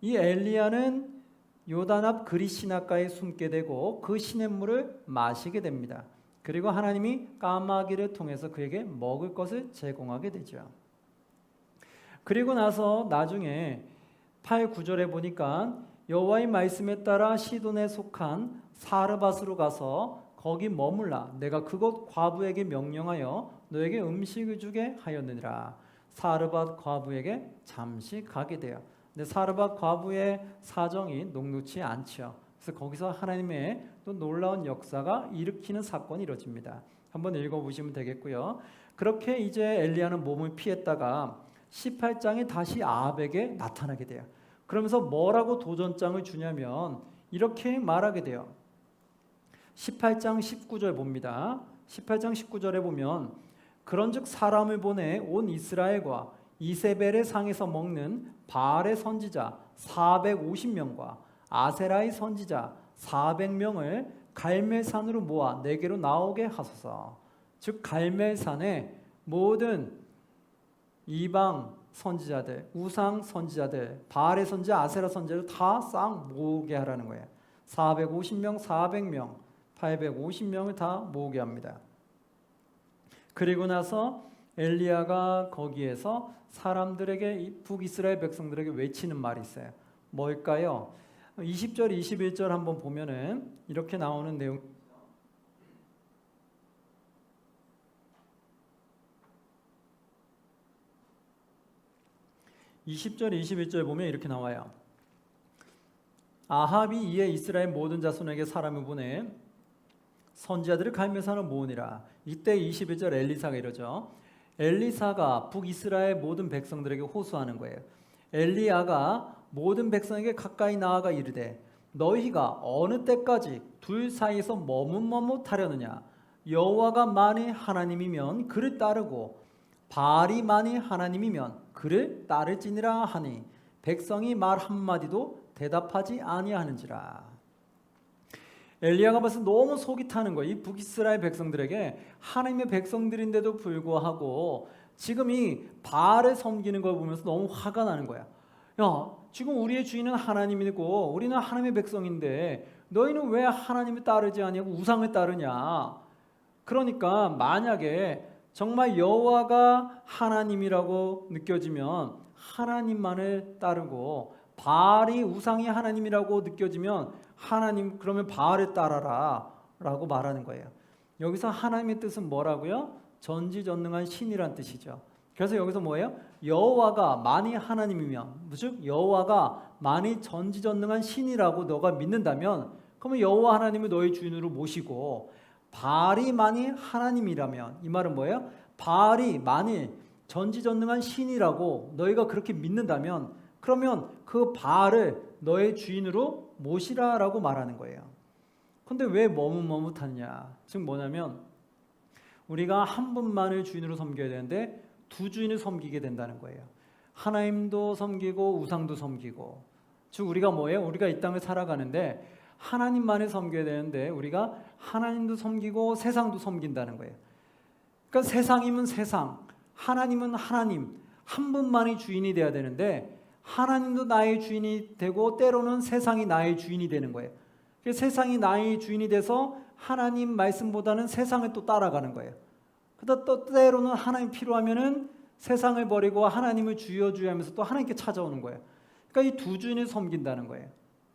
이 엘리야는 요단 앞 그릿 시냇가에 숨게 되고 그 시냇물을 마시게 됩니다. 그리고 하나님이 까마귀를 통해서 그에게 먹을 것을 제공하게 되죠. 그리고 나서 나중에 8, 9절에 보니까 여호와의 말씀에 따라 시돈에 속한 사르밧으로 가서 거기 머물라. 내가 그곳 과부에게 명령하여 너에게 음식을 주게 하였느니라. 사르밧 과부에게 잠시 가게 돼요. 근데 사르밧 과부의 사정이 녹록치 않죠. 그래서 거기서 하나님의 또 놀라운 역사가 일으키는 사건이 이루어집니다. 한번 읽어보시면 되겠고요. 그렇게 이제 엘리야는 몸을 피했다가 18장에 다시 아합에게 나타나게 돼요. 그러면서 뭐라고 도전장을 주냐면 이렇게 말하게 돼요. 18장 19절 봅니다. 18장 19절에 보면 그런즉 사람을 보내 온 이스라엘과 이세벨의 상에서 먹는 바알의 선지자 450명과 아세라의 선지자 400명을 갈멜산으로 모아 내게로 나오게 하소서. 즉 갈멜산에 모든 이방 선지자들, 우상 선지자들, 바알의 선지자, 아세라 선지자들 다 싹 모으게 하라는 거예요. 450명, 400명, 850명을 다 모으게 합니다. 그리고 나서 엘리야가 거기에서 사람들에게, 북이스라엘 백성들에게 외치는 말이 있어요. 뭘까요? 20절, 21절 한번 보면은 이렇게 나오는 내용. 20절, 21절 보면 이렇게 나와요. 아합이 이에 이스라엘 모든 자손에게 사람을 보내 선지자들을 갈멜산으로 모으니라. 이때 21절 엘리사가 이러죠. 엘리사가 북이스라엘 모든 백성들에게 호소하는 거예요. 엘리야가 모든 백성에게 가까이 나아가 이르되 너희가 어느 때까지 둘 사이에서 머뭇머뭇하려느냐. 여호와가 만일 하나님이면 그를 따르고 바알이 만일 하나님이면 그를 따를지니라 하니 백성이 말 한마디도 대답하지 아니하는지라. 엘리야가 벌써 너무 속이 타는 거예요. 이 북이스라엘 백성들에게 하나님의 백성들인데도 불구하고 지금 이 바알을 섬기는 걸 보면서 너무 화가 나는 거야. 야, 지금 우리의 주인은 하나님이고 우리는 하나님의 백성인데 너희는 왜 하나님을 따르지 아니하고 우상을 따르냐. 그러니까 만약에 정말 여호와가 하나님이라고 느껴지면 하나님만을 따르고 바알이 우상이 하나님이라고 느껴지면 하나님, 그러면 바알을 따라라 라고 말하는 거예요. 여기서 하나님의 뜻은 뭐라고요? 전지전능한 신이란 뜻이죠. 그래서 여기서 뭐예요? 여호와가 만일 하나님이면, 즉 여호와가 만일 전지전능한 신이라고 너가 믿는다면 그러면 여호와 하나님을 너의 주인으로 모시고 바알이 만일 하나님이라면, 이 말은 뭐예요? 바알이 만일 전지전능한 신이라고 너희가 그렇게 믿는다면 그러면 그 바알을 너의 주인으로 모시라라고 말하는 거예요. 근데 왜 머뭇머뭇하냐? 즉 뭐냐면 우리가 한 분만을 주인으로 섬겨야 되는데 두 주인을 섬기게 된다는 거예요. 하나님도 섬기고 우상도 섬기고. 즉 우리가 뭐예요? 우리가 이 땅을 살아가는데 하나님만을 섬겨야 되는데 우리가 하나님도 섬기고 세상도 섬긴다는 거예요. 그러니까 세상이면 세상, 하나님은 하나님, 한 분만이 주인이 돼야 되는데 하나님도 나의 주인이 되고 때로는 세상이 나의 주인이 되는 거예요. 세상이 나의 주인이 돼서 하나님 말씀보다는 세상을 또 따라가는 거예요. 그러다 또 때로는 하나님 필요하면은 세상을 버리고 하나님을 주여 하면서 또 하나님께 찾아오는 거예요. 그러니까 이 두 주인을 섬긴다는 거예요.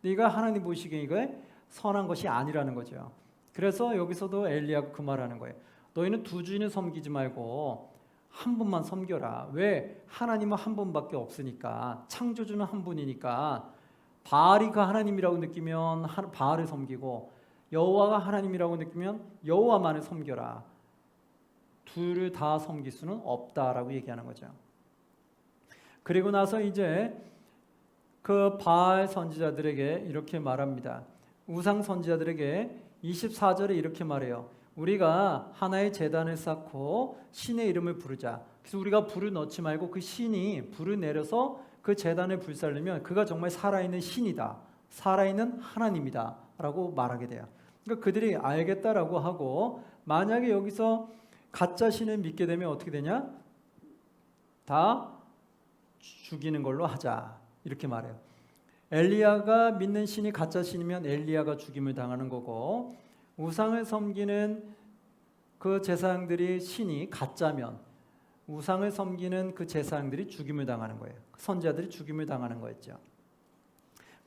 이거 하나님 보시기에 이거 선한 것이 아니라는 거죠. 그래서 여기서도 엘리야가 그 말하는 거예요. 너희는 두 주인을 섬기지 말고 한 분만 섬겨라. 왜? 하나님은 한 분밖에 없으니까, 창조주는 한 분이니까 바알이 그 하나님이라고 느끼면 바알을 섬기고 여호와가 하나님이라고 느끼면 여호와만을 섬겨라. 둘을 다 섬길 수는 없다라고 얘기하는 거죠. 그리고 나서 이제 그 바알 선지자들에게 이렇게 말합니다. 우상 선지자들에게 24절에 이렇게 말해요. 우리가 하나의 제단을 쌓고 신의 이름을 부르자. 그래서 우리가 불을 넣지 말고 그 신이 불을 내려서 그 제단을 불살르면 그가 정말 살아있는 신이다. 살아있는 하나님이다. 라고 말하게 돼요. 그러니까 그들이 알겠다라고 하고, 만약에 여기서 가짜 신을 믿게 되면 어떻게 되냐? 다 죽이는 걸로 하자. 이렇게 말해요. 엘리야가 믿는 신이 가짜 신이면 엘리야가 죽임을 당하는 거고, 우상을 섬기는 그 제사장들이 신이 가짜면 우상을 섬기는 그 제사장들이 죽임을 당하는 거예요. 선지자들이 죽임을 당하는 거였죠.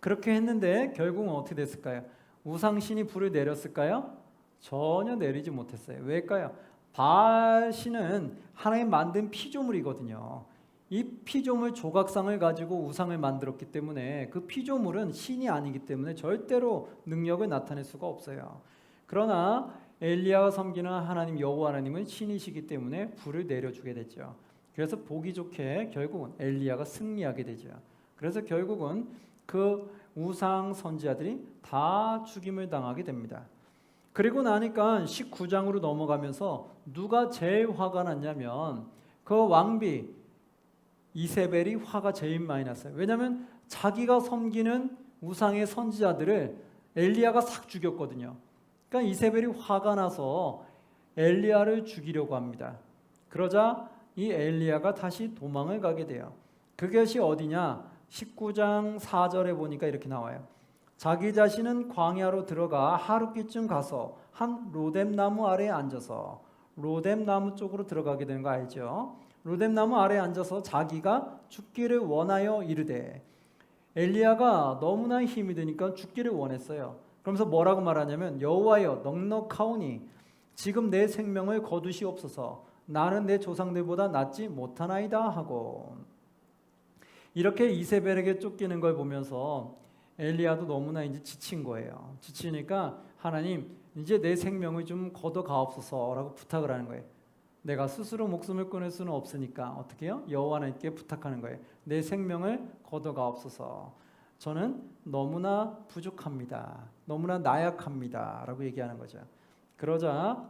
그렇게 했는데 결국은 어떻게 됐을까요? 우상신이 불을 내렸을까요? 전혀 내리지 못했어요. 왜일까요? 바알 신은 하나님 만든 피조물이거든요. 이 피조물 조각상을 가지고 우상을 만들었기 때문에 그 피조물은 신이 아니기 때문에 절대로 능력을 나타낼 수가 없어요. 그러나 엘리야가 섬기는 하나님 여호와 하나님은 신이시기 때문에 불을 내려주게 됐죠. 그래서 보기 좋게 결국은 엘리야가 승리하게 되죠. 그래서 결국은 그 우상 선지자들이 다 죽임을 당하게 됩니다. 그리고 나니까 19장으로 넘어가면서 누가 제일 화가 났냐면 그 왕비 이세벨이 화가 제일 많이 났어요. 왜냐하면 자기가 섬기는 우상의 선지자들을 엘리야가 싹 죽였거든요. 그러니까 이세벨이 화가 나서 엘리야를 죽이려고 합니다. 그러자 이 엘리야가 다시 도망을 가게 돼요. 그것이 어디냐? 19장 4절에 보니까 이렇게 나와요. 자기 자신은 광야로 들어가 하룻길쯤 가서 한 로뎀나무 아래에 앉아서, 로뎀나무 쪽으로 들어가게 되는 거 알죠? 로뎀나무 아래에 앉아서 자기가 죽기를 원하여 이르되, 엘리야가 너무나 힘이 드니까 죽기를 원했어요. 그러면서 뭐라고 말하냐면 여호와여 넉넉하오니 지금 내 생명을 거두시옵소서. 나는 내 조상들보다 낫지 못하나이다 하고, 이렇게 이세벨에게 쫓기는 걸 보면서 엘리야도 너무나 이제 지친 거예요. 지치니까 하나님 이제 내 생명을 좀 걷어가옵소서라고 부탁을 하는 거예요. 내가 스스로 목숨을 끊을 수는 없으니까 어떻게 해요? 여호와 하나님께 부탁하는 거예요. 내 생명을 걷어가옵소서. 저는 너무나 부족합니다. 너무나 나약합니다. 라고 얘기하는 거죠. 그러자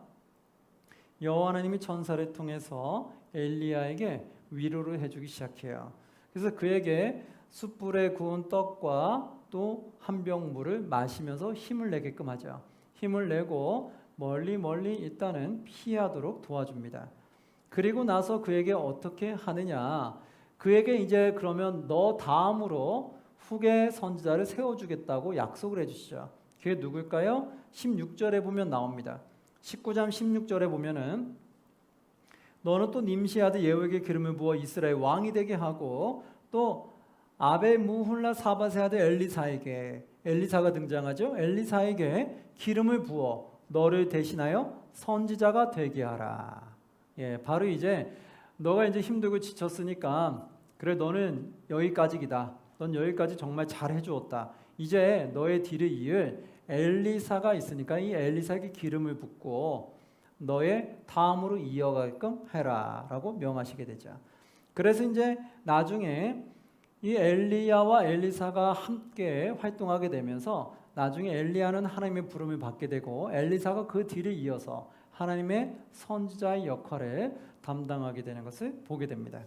여호와 하나님이 천사를 통해서 엘리야에게 위로를 해주기 시작해요. 그래서 그에게 숯불에 구운 떡과 또 한 병 물을 마시면서 힘을 내게끔 하죠. 힘을 내고 멀리 일단은 피하도록 도와줍니다. 그리고 나서 그에게 어떻게 하느냐? 그에게 이제 그러면 너 다음으로 후계 선지자를 세워주겠다고 약속을 해주시죠. 그게 누굴까요? 16절에 보면 나옵니다. 19장 16절에 보면은 너는 또 님시 아들 예후에게 기름을 부어 이스라엘 왕이 되게 하고, 또 아벨 무훌라 사밧의 아들 엘리사에게, 엘리사가 등장하죠. 엘리사에게 기름을 부어 너를 대신하여 선지자가 되게 하라. 예, 바로 이제 너가 이제 힘들고 지쳤으니까 그래 너는 여기까지이다. 넌 여기까지 정말 잘 해주었다. 이제 너의 뒤를 이을 엘리사가 있으니까 이 엘리사에게 기름을 붓고 너의 다음으로 이어가게끔 해라 라고 명하시게 되죠. 그래서 이제 나중에 이 엘리야와 엘리사가 함께 활동하게 되면서 나중에 엘리야는 하나님의 부름을 받게 되고 엘리사가 그 뒤를 이어서 하나님의 선지자의 역할을 담당하게 되는 것을 보게 됩니다.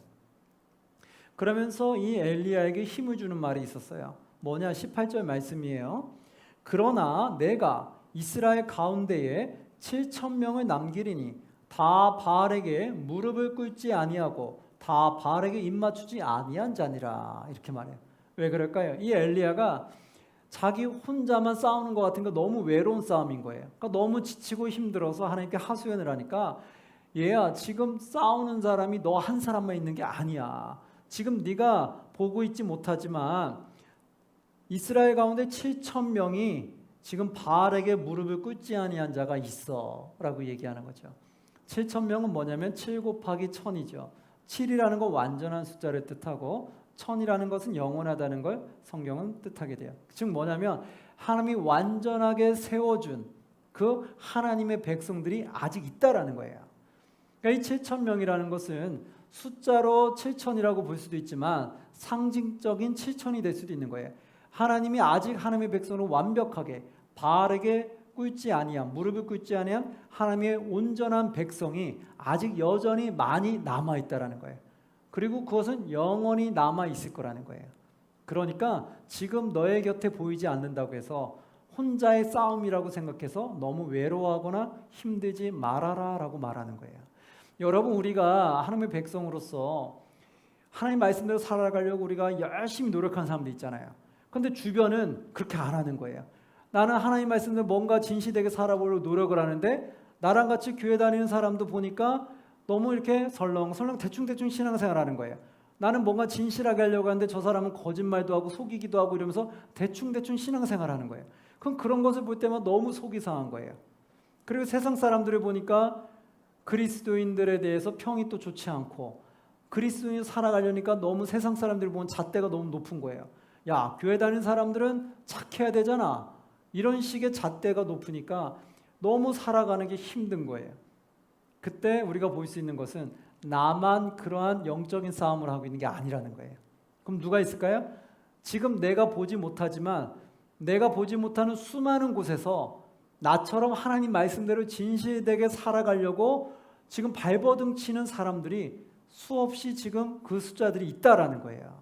그러면서 이 엘리야에게 힘을 주는 말이 있었어요. 뭐냐? 18절 말씀이에요. 그러나 내가 이스라엘 가운데에 7,000명을 남기리니 다 바알에게 무릎을 꿇지 아니하고 다 바알에게 입맞추지 아니한 자니라. 이렇게 말해요. 왜 그럴까요? 이 엘리야가 자기 혼자만 싸우는 것 같은 거 너무 외로운 싸움인 거예요. 그러니까 너무 지치고 힘들어서 하나님께 하소연을 하니까, 얘야 지금 싸우는 사람이 너 한 사람만 있는 게 아니야. 지금 네가 보고 있지 못하지만 이스라엘 가운데 7,000명이 지금 바알에게 무릎을 꿇지 아니한 자가 있어 라고 얘기하는 거죠. 7,000명은 뭐냐면 7 곱하기 1000이죠. 7이라는 건 완전한 숫자를 뜻하고 천이라는 것은 영원하다는 걸 성경은 뜻하게 돼요. 즉 뭐냐면 하나님이 완전하게 세워준 그 하나님의 백성들이 아직 있다라는 거예요. 그러니까 이 7,000명이라는 것은 숫자로 7,000이라고 볼 수도 있지만 상징적인 7,000이 될 수도 있는 거예요. 하나님이 아직 하나님의 백성을 완벽하게 바르게 꿇지 아니함, 무릎을 꿇지 아니함 하나님의 온전한 백성이 아직 여전히 많이 남아 있다라는 거예요. 그리고 그것은 영원히 남아 있을 거라는 거예요. 그러니까 지금 너의 곁에 보이지 않는다고 해서 혼자의 싸움이라고 생각해서 너무 외로워하거나 힘들지 말아라라고 말하는 거예요. 여러분, 우리가 하나님의 백성으로서 하나님 말씀대로 살아가려고 우리가 열심히 노력하는 사람들 있잖아요. 그런데 주변은 그렇게 안 하는 거예요. 나는 하나님 말씀대로 뭔가 진실되게 살아보려고 노력을 하는데 나랑 같이 교회 다니는 사람도 보니까 너무 이렇게 설렁설렁 대충대충 신앙생활 하는 거예요. 나는 뭔가 진실하게 하려고 하는데 저 사람은 거짓말도 하고 속이기도 하고 이러면서 대충대충 신앙생활 하는 거예요. 그럼 그런 것을 볼 때만 너무 속이 상한 거예요. 그리고 세상 사람들을 보니까 그리스도인들에 대해서 평이 또 좋지 않고 그리스도인 살아가려니까 너무 세상 사람들 보면 잣대가 너무 높은 거예요. 야, 교회 다니는 사람들은 착해야 되잖아. 이런 식의 잣대가 높으니까 너무 살아가는 게 힘든 거예요. 그때 우리가 볼 수 있는 것은 나만 그러한 영적인 싸움을 하고 있는 게 아니라는 거예요. 그럼 누가 있을까요? 지금 내가 보지 못하지만 내가 보지 못하는 수많은 곳에서 나처럼 하나님 말씀대로 진실되게 살아가려고 지금 발버둥 치는 사람들이 수없이 지금 그 숫자들이 있다라는 거예요.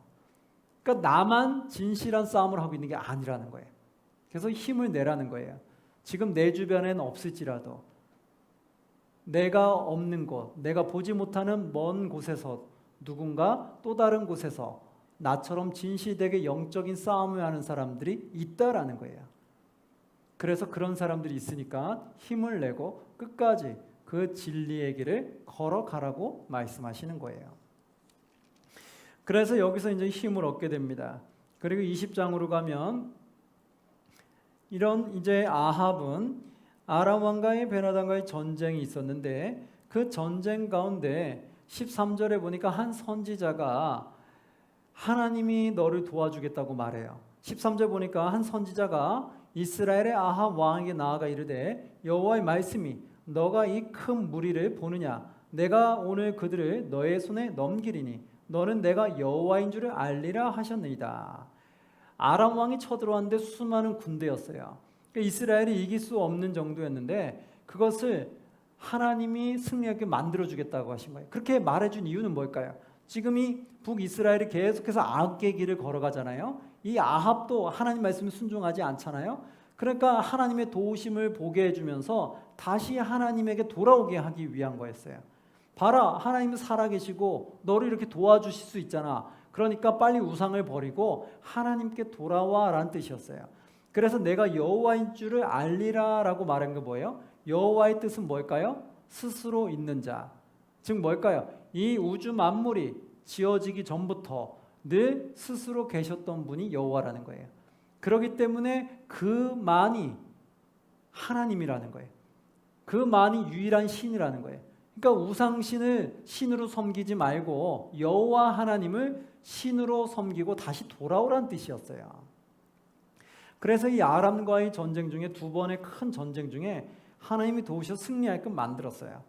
그러니까 나만 진실한 싸움을 하고 있는 게 아니라는 거예요. 그래서 힘을 내라는 거예요. 지금 내 주변에는 없을지라도 내가 없는 곳, 내가 보지 못하는 먼 곳에서 누군가 또 다른 곳에서 나처럼 진실되게 영적인 싸움을 하는 사람들이 있다라는 거예요. 그래서 그런 사람들이 있으니까 힘을 내고 끝까지 그 진리의 길을 걸어가라고 말씀하시는 거예요. 그래서 여기서 이제 힘을 얻게 됩니다. 그리고 20장으로 가면 이런 이제 아합은 아람 왕과의 베나단과의 전쟁이 있었는데 그 전쟁 가운데 13절에 보니까 한 선지자가 하나님이 너를 도와주겠다고 말해요. 13절 보니까 한 선지자가 이스라엘의 아합 왕에게 나아가 이르되 여호와의 말씀이 너가 이 큰 무리를 보느냐 내가 오늘 그들을 너의 손에 넘기리니 너는 내가 여호와인 줄을 알리라 하셨느니라. 아람 왕이 쳐들어왔는데 수많은 군대였어요. 그러니까 이스라엘이 이길 수 없는 정도였는데 그것을 하나님이 승리하게 만들어주겠다고 하신 거예요. 그렇게 말해준 이유는 뭘까요? 지금 이 북이스라엘이 계속해서 악의 길을 걸어가잖아요. 이 아합도 하나님 말씀에 순종하지 않잖아요. 그러니까 하나님의 도우심을 보게 해주면서 다시 하나님에게 돌아오게 하기 위한 거였어요. 봐라, 하나님은 살아계시고 너를 이렇게 도와주실 수 있잖아. 그러니까 빨리 우상을 버리고 하나님께 돌아와 라는 뜻이었어요. 그래서 내가 여호와인 줄을 알리라 라고 말한 게 뭐예요? 여호와의 뜻은 뭘까요? 스스로 있는 자. 즉 뭘까요? 이 우주 만물이 지어지기 전부터 늘 스스로 계셨던 분이 여호와라는 거예요. 그렇기 때문에 그만이 하나님이라는 거예요. 그만이 유일한 신이라는 거예요. 그러니까 우상신을 신으로 섬기지 말고 여호와 하나님을 신으로 섬기고 다시 돌아오라는 뜻이었어요. 그래서 이 아람과의 전쟁 중에 두 번의 큰 전쟁 중에 하나님이 도우셔서 승리하게끔 만들었어요.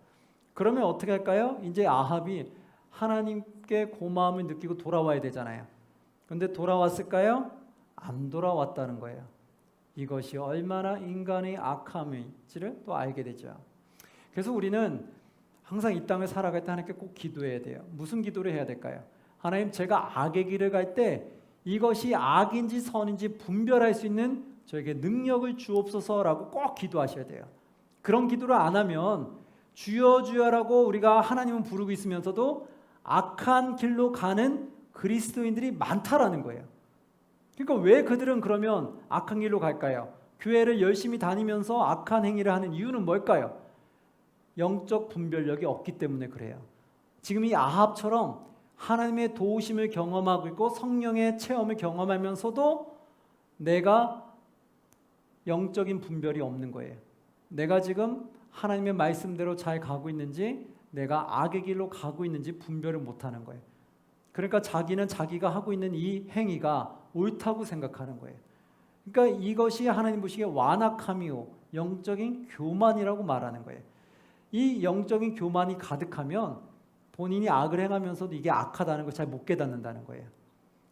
그러면 어떻게 할까요? 이제 아합이 하나님께 고마움을 느끼고 돌아와야 되잖아요. 그런데 돌아왔을까요? 안 돌아왔다는 거예요. 이것이 얼마나 인간의 악함인지를 또 알게 되죠. 그래서 우리는 항상 이 땅을 살아갈 때 하나님께 꼭 기도해야 돼요. 무슨 기도를 해야 될까요? 하나님, 제가 악의 길을 갈 때 이것이 악인지 선인지 분별할 수 있는 저에게 능력을 주옵소서라고 꼭 기도하셔야 돼요. 그런 기도를 안 하면 주여 주여라고 우리가 하나님은 부르고 있으면서도 악한 길로 가는 그리스도인들이 많다라는 거예요. 그러니까 왜 그들은 그러면 악한 길로 갈까요? 교회를 열심히 다니면서 악한 행위를 하는 이유는 뭘까요? 영적 분별력이 없기 때문에 그래요. 지금 이 아합처럼 하나님의 도우심을 경험하고 있고 성령의 체험을 경험하면서도 내가 영적인 분별이 없는 거예요. 내가 지금 하나님의 말씀대로 잘 가고 있는지 내가 악의 길로 가고 있는지 분별을 못하는 거예요. 그러니까 자기는 자기가 하고 있는 이 행위가 옳다고 생각하는 거예요. 그러니까 이것이 하나님 보시기에 완악함이요 영적인 교만이라고 말하는 거예요. 이 영적인 교만이 가득하면 본인이 악을 행하면서도 이게 악하다는 걸 잘 못 깨닫는다는 거예요.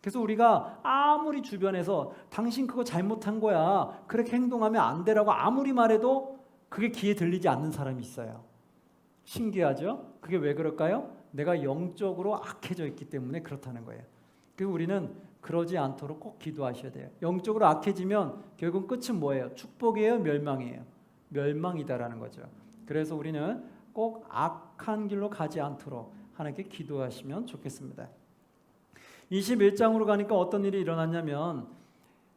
그래서 우리가 아무리 주변에서 당신 그거 잘못한 거야, 그렇게 행동하면 안 되라고 아무리 말해도 그게 귀에 들리지 않는 사람이 있어요. 신기하죠? 그게 왜 그럴까요? 내가 영적으로 악해져 있기 때문에 그렇다는 거예요. 그리고 우리는 그러지 않도록 꼭 기도하셔야 돼요. 영적으로 악해지면 결국 끝은 뭐예요? 축복이에요? 멸망이에요? 멸망이다라는 거죠. 그래서 우리는 꼭 악한 길로 가지 않도록 하나님께 기도하시면 좋겠습니다. 21장으로 가니까 어떤 일이 일어났냐면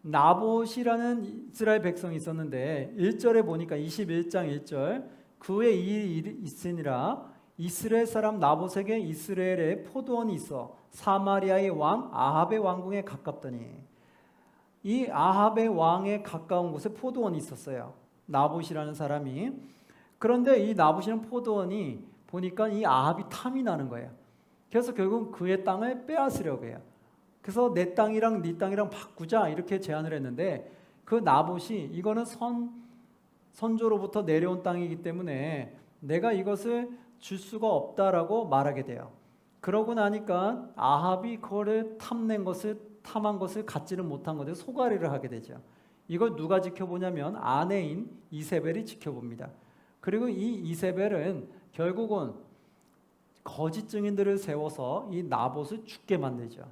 나봇이라는 이스라엘 백성이 있었는데 1절에 보니까 21장 1절 그의 일이 있으니라 이스라엘 사람 나봇에게 이스라엘에 포도원이 있어 사마리아의 왕 아합의 왕궁에 가깝더니 이 아합의 왕에 가까운 곳에 포도원이 있었어요. 나봇이라는 사람이. 그런데 이 나봇이라는 포도원이 보니까 이 아합이 탐이 나는 거예요. 그래서 결국 그의 땅을 빼앗으려고 해요. 그래서 내 땅이랑 네 땅이랑 바꾸자 이렇게 제안을 했는데 그 나봇이 이거는 선조로부터 내려온 땅이기 때문에 내가 이것을 줄 수가 없다라고 말하게 돼요. 그러고 나니까 아합이 그거를 탐한 것을 갖지는 못한 것에 소가리를 하게 되죠. 이걸 누가 지켜보냐면 아내인 이세벨이 지켜봅니다. 그리고 이 이세벨은 결국은 거짓 증인들을 세워서 이 나봇을 죽게 만들죠.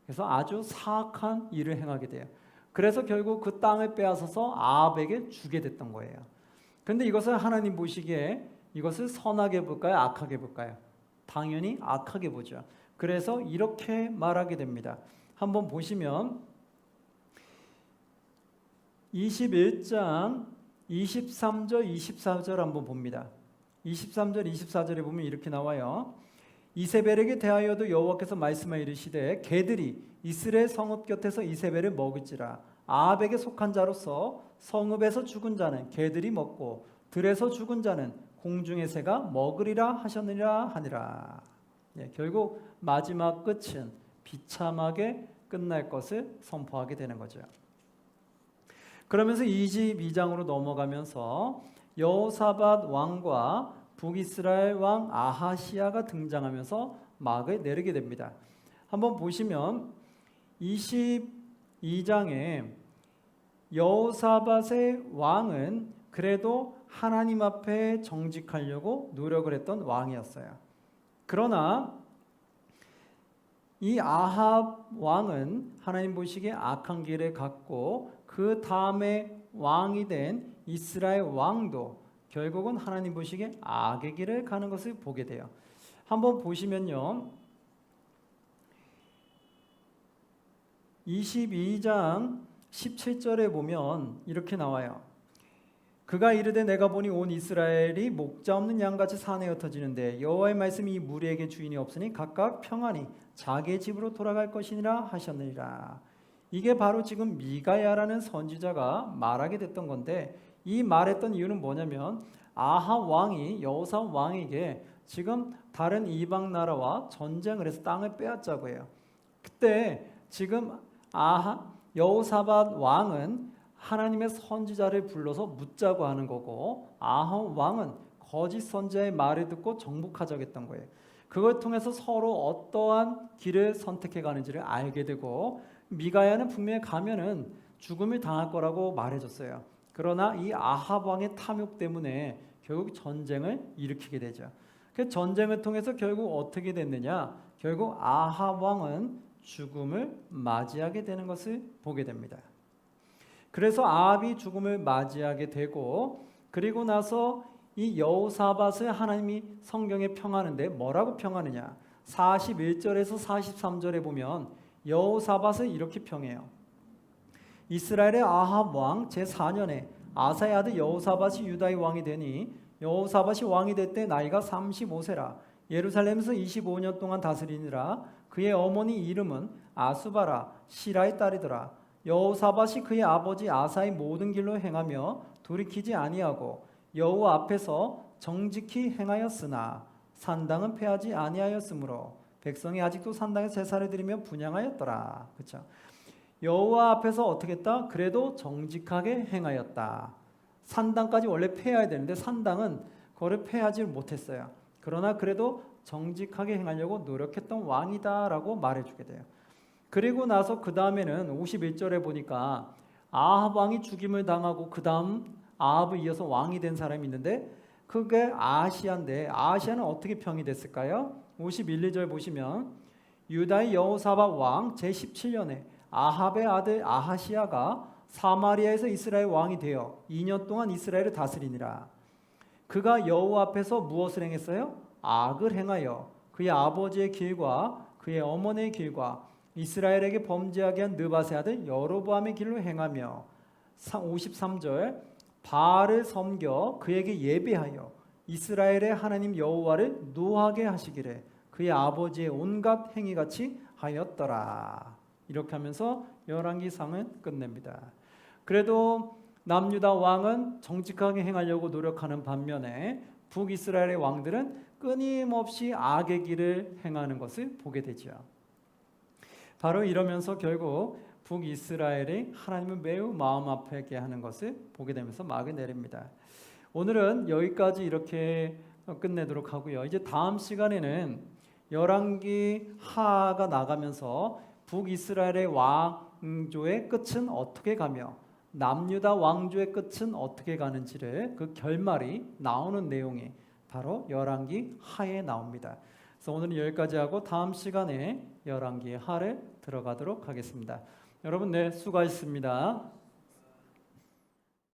그래서 아주 사악한 일을 행하게 돼요. 그래서 결국 그 땅을 빼앗아서 아합에게 주게 됐던 거예요. 그런데 이것을 하나님 보시기에 이것을 선하게 볼까요? 악하게 볼까요? 당연히 악하게 보죠. 그래서 이렇게 말하게 됩니다. 한번 보시면 21장 23절 24절 한번 봅니다. 23절 24절에 보면 이렇게 나와요. 이세벨에게 대하여도 여호와께서 말씀하여 이르시되 개들이 이스라엘 성읍 곁에서 이세벨을 먹을지라 아합에게 속한 자로서 성읍에서 죽은 자는 개들이 먹고 들에서 죽은 자는 공중의 새가 먹으리라 하셨느니라 하니라. 결국 마지막 끝은 비참하게 끝날 것을 선포하게 되는 거죠. 그러면서 22장으로 넘어가면서 여호사밧 왕과 북이스라엘 왕 아하시야가 등장하면서 막을 내리게 됩니다. 한번 보시면 22장에 여호사밧의 왕은 그래도 하나님 앞에 정직하려고 노력을 했던 왕이었어요. 그러나 이 아합 왕은 하나님 보시기에 악한 길을 갔고 그 다음에 왕이 된 이스라엘 왕도 결국은 하나님 보시기에 악의 길을 가는 것을 보게 돼요. 한번 보시면요. 22장 17절에 보면 이렇게 나와요. 그가 이르되 내가 보니 온 이스라엘이 목자 없는 양같이 산에 흩어지는데 여호와의 말씀이 이 무리에게 주인이 없으니 각각 평안히 자기의 집으로 돌아갈 것이니라 하셨느니라. 이게 바로 지금 미가야라는 선지자가 말하게 됐던 건데 이 말했던 이유는 뭐냐면 아합 왕이 여호사밧 왕에게 지금 다른 이방 나라와 전쟁을 해서 땅을 빼앗자고 해요. 그때 지금 여호사밧 왕은 하나님의 선지자를 불러서 묻자고 하는 거고 아합 왕은 거짓 선지자의 말을 듣고 정복하자고 했던 거예요. 그걸 통해서 서로 어떠한 길을 선택해 가는지를 알게 되고 미가야는 분명히 가면은 죽음을 당할 거라고 말해줬어요. 그러나 이 아합 왕의 탐욕 때문에 결국 전쟁을 일으키게 되죠. 그 전쟁을 통해서 결국 어떻게 됐느냐? 결국 아합 왕은 죽음을 맞이하게 되는 것을 보게 됩니다. 그래서 아합이 죽음을 맞이하게 되고 그리고 나서 이 여호사밧을 하나님이 성경에 평하는데 뭐라고 평하느냐? 41절에서 43절에 보면 여호사밧을 이렇게 평해요. 이스라엘의 아합 왕 제4년에 아사의 아들 여호사밧이 유다의 왕이 되니 여호사밧이 왕이 될 때 나이가 35세라 예루살렘에서 25년 동안 다스리니라. 그의 어머니 이름은 아수바라 시라의 딸이더라. 여호사밧이 그의 아버지 아사의 모든 길로 행하며 돌이키지 아니하고 여호와 앞에서 정직히 행하였으나 산당은 패하지 아니하였으므로 백성이 아직도 산당에서 제사를 드리며 분향하였더라. 그렇죠? 여호와 앞에서 어떻게 했다? 그래도 정직하게 행하였다. 산당까지 원래 패해야 되는데 산당은 그거를 패하지 못했어요. 그러나 그래도 정직하게 행하려고 노력했던 왕이다라고 말해주게 돼요. 그리고 나서 그 다음에는 51절에 보니까 아합 왕이 죽임을 당하고 그 다음 아합을 이어서 왕이 된 사람이 있는데 그게 아하시아인데 아하시아는 어떻게 평이 됐을까요? 51, 2절 보시면 유다의 여호사밧 왕 제17년에 아합의 아들 아하시아가 사마리아에서 이스라엘 왕이 되어 2년 동안 이스라엘을 다스리니라. 그가 여호와 앞에서 무엇을 행했어요? 악을 행하여 그의 아버지의 길과 그의 어머니의 길과 이스라엘에게 범죄하게 한 느밧의 아들 여로보암의 길로 행하며 53절 바알을 섬겨 그에게 예배하여 이스라엘의 하나님 여호와를 노하게 하시기를 그의 아버지의 온갖 행위같이 하였더라. 이렇게 하면서 열왕기상은 끝냅니다. 그래도 남유다 왕은 정직하게 행하려고 노력하는 반면에 북이스라엘의 왕들은 끊임없이 악의 길을 행하는 것을 보게 되죠. 바로 이러면서 결국 북이스라엘이 하나님을 매우 마음 아프게 하는 것을 보게 되면서 막을 내립니다. 오늘은 여기까지 이렇게 끝내도록 하고요. 이제 다음 시간에는 열왕기 하가 나가면서 북이스라엘의 왕조의 끝은 어떻게 가며 남유다 왕조의 끝은 어떻게 가는지를 그 결말이 나오는 내용이 바로 열왕기 하에 나옵니다. 그래서 오늘은 여기까지 하고 다음 시간에 열왕기 하를 들어가도록 하겠습니다. 여러분, 네, 수고하셨습니다.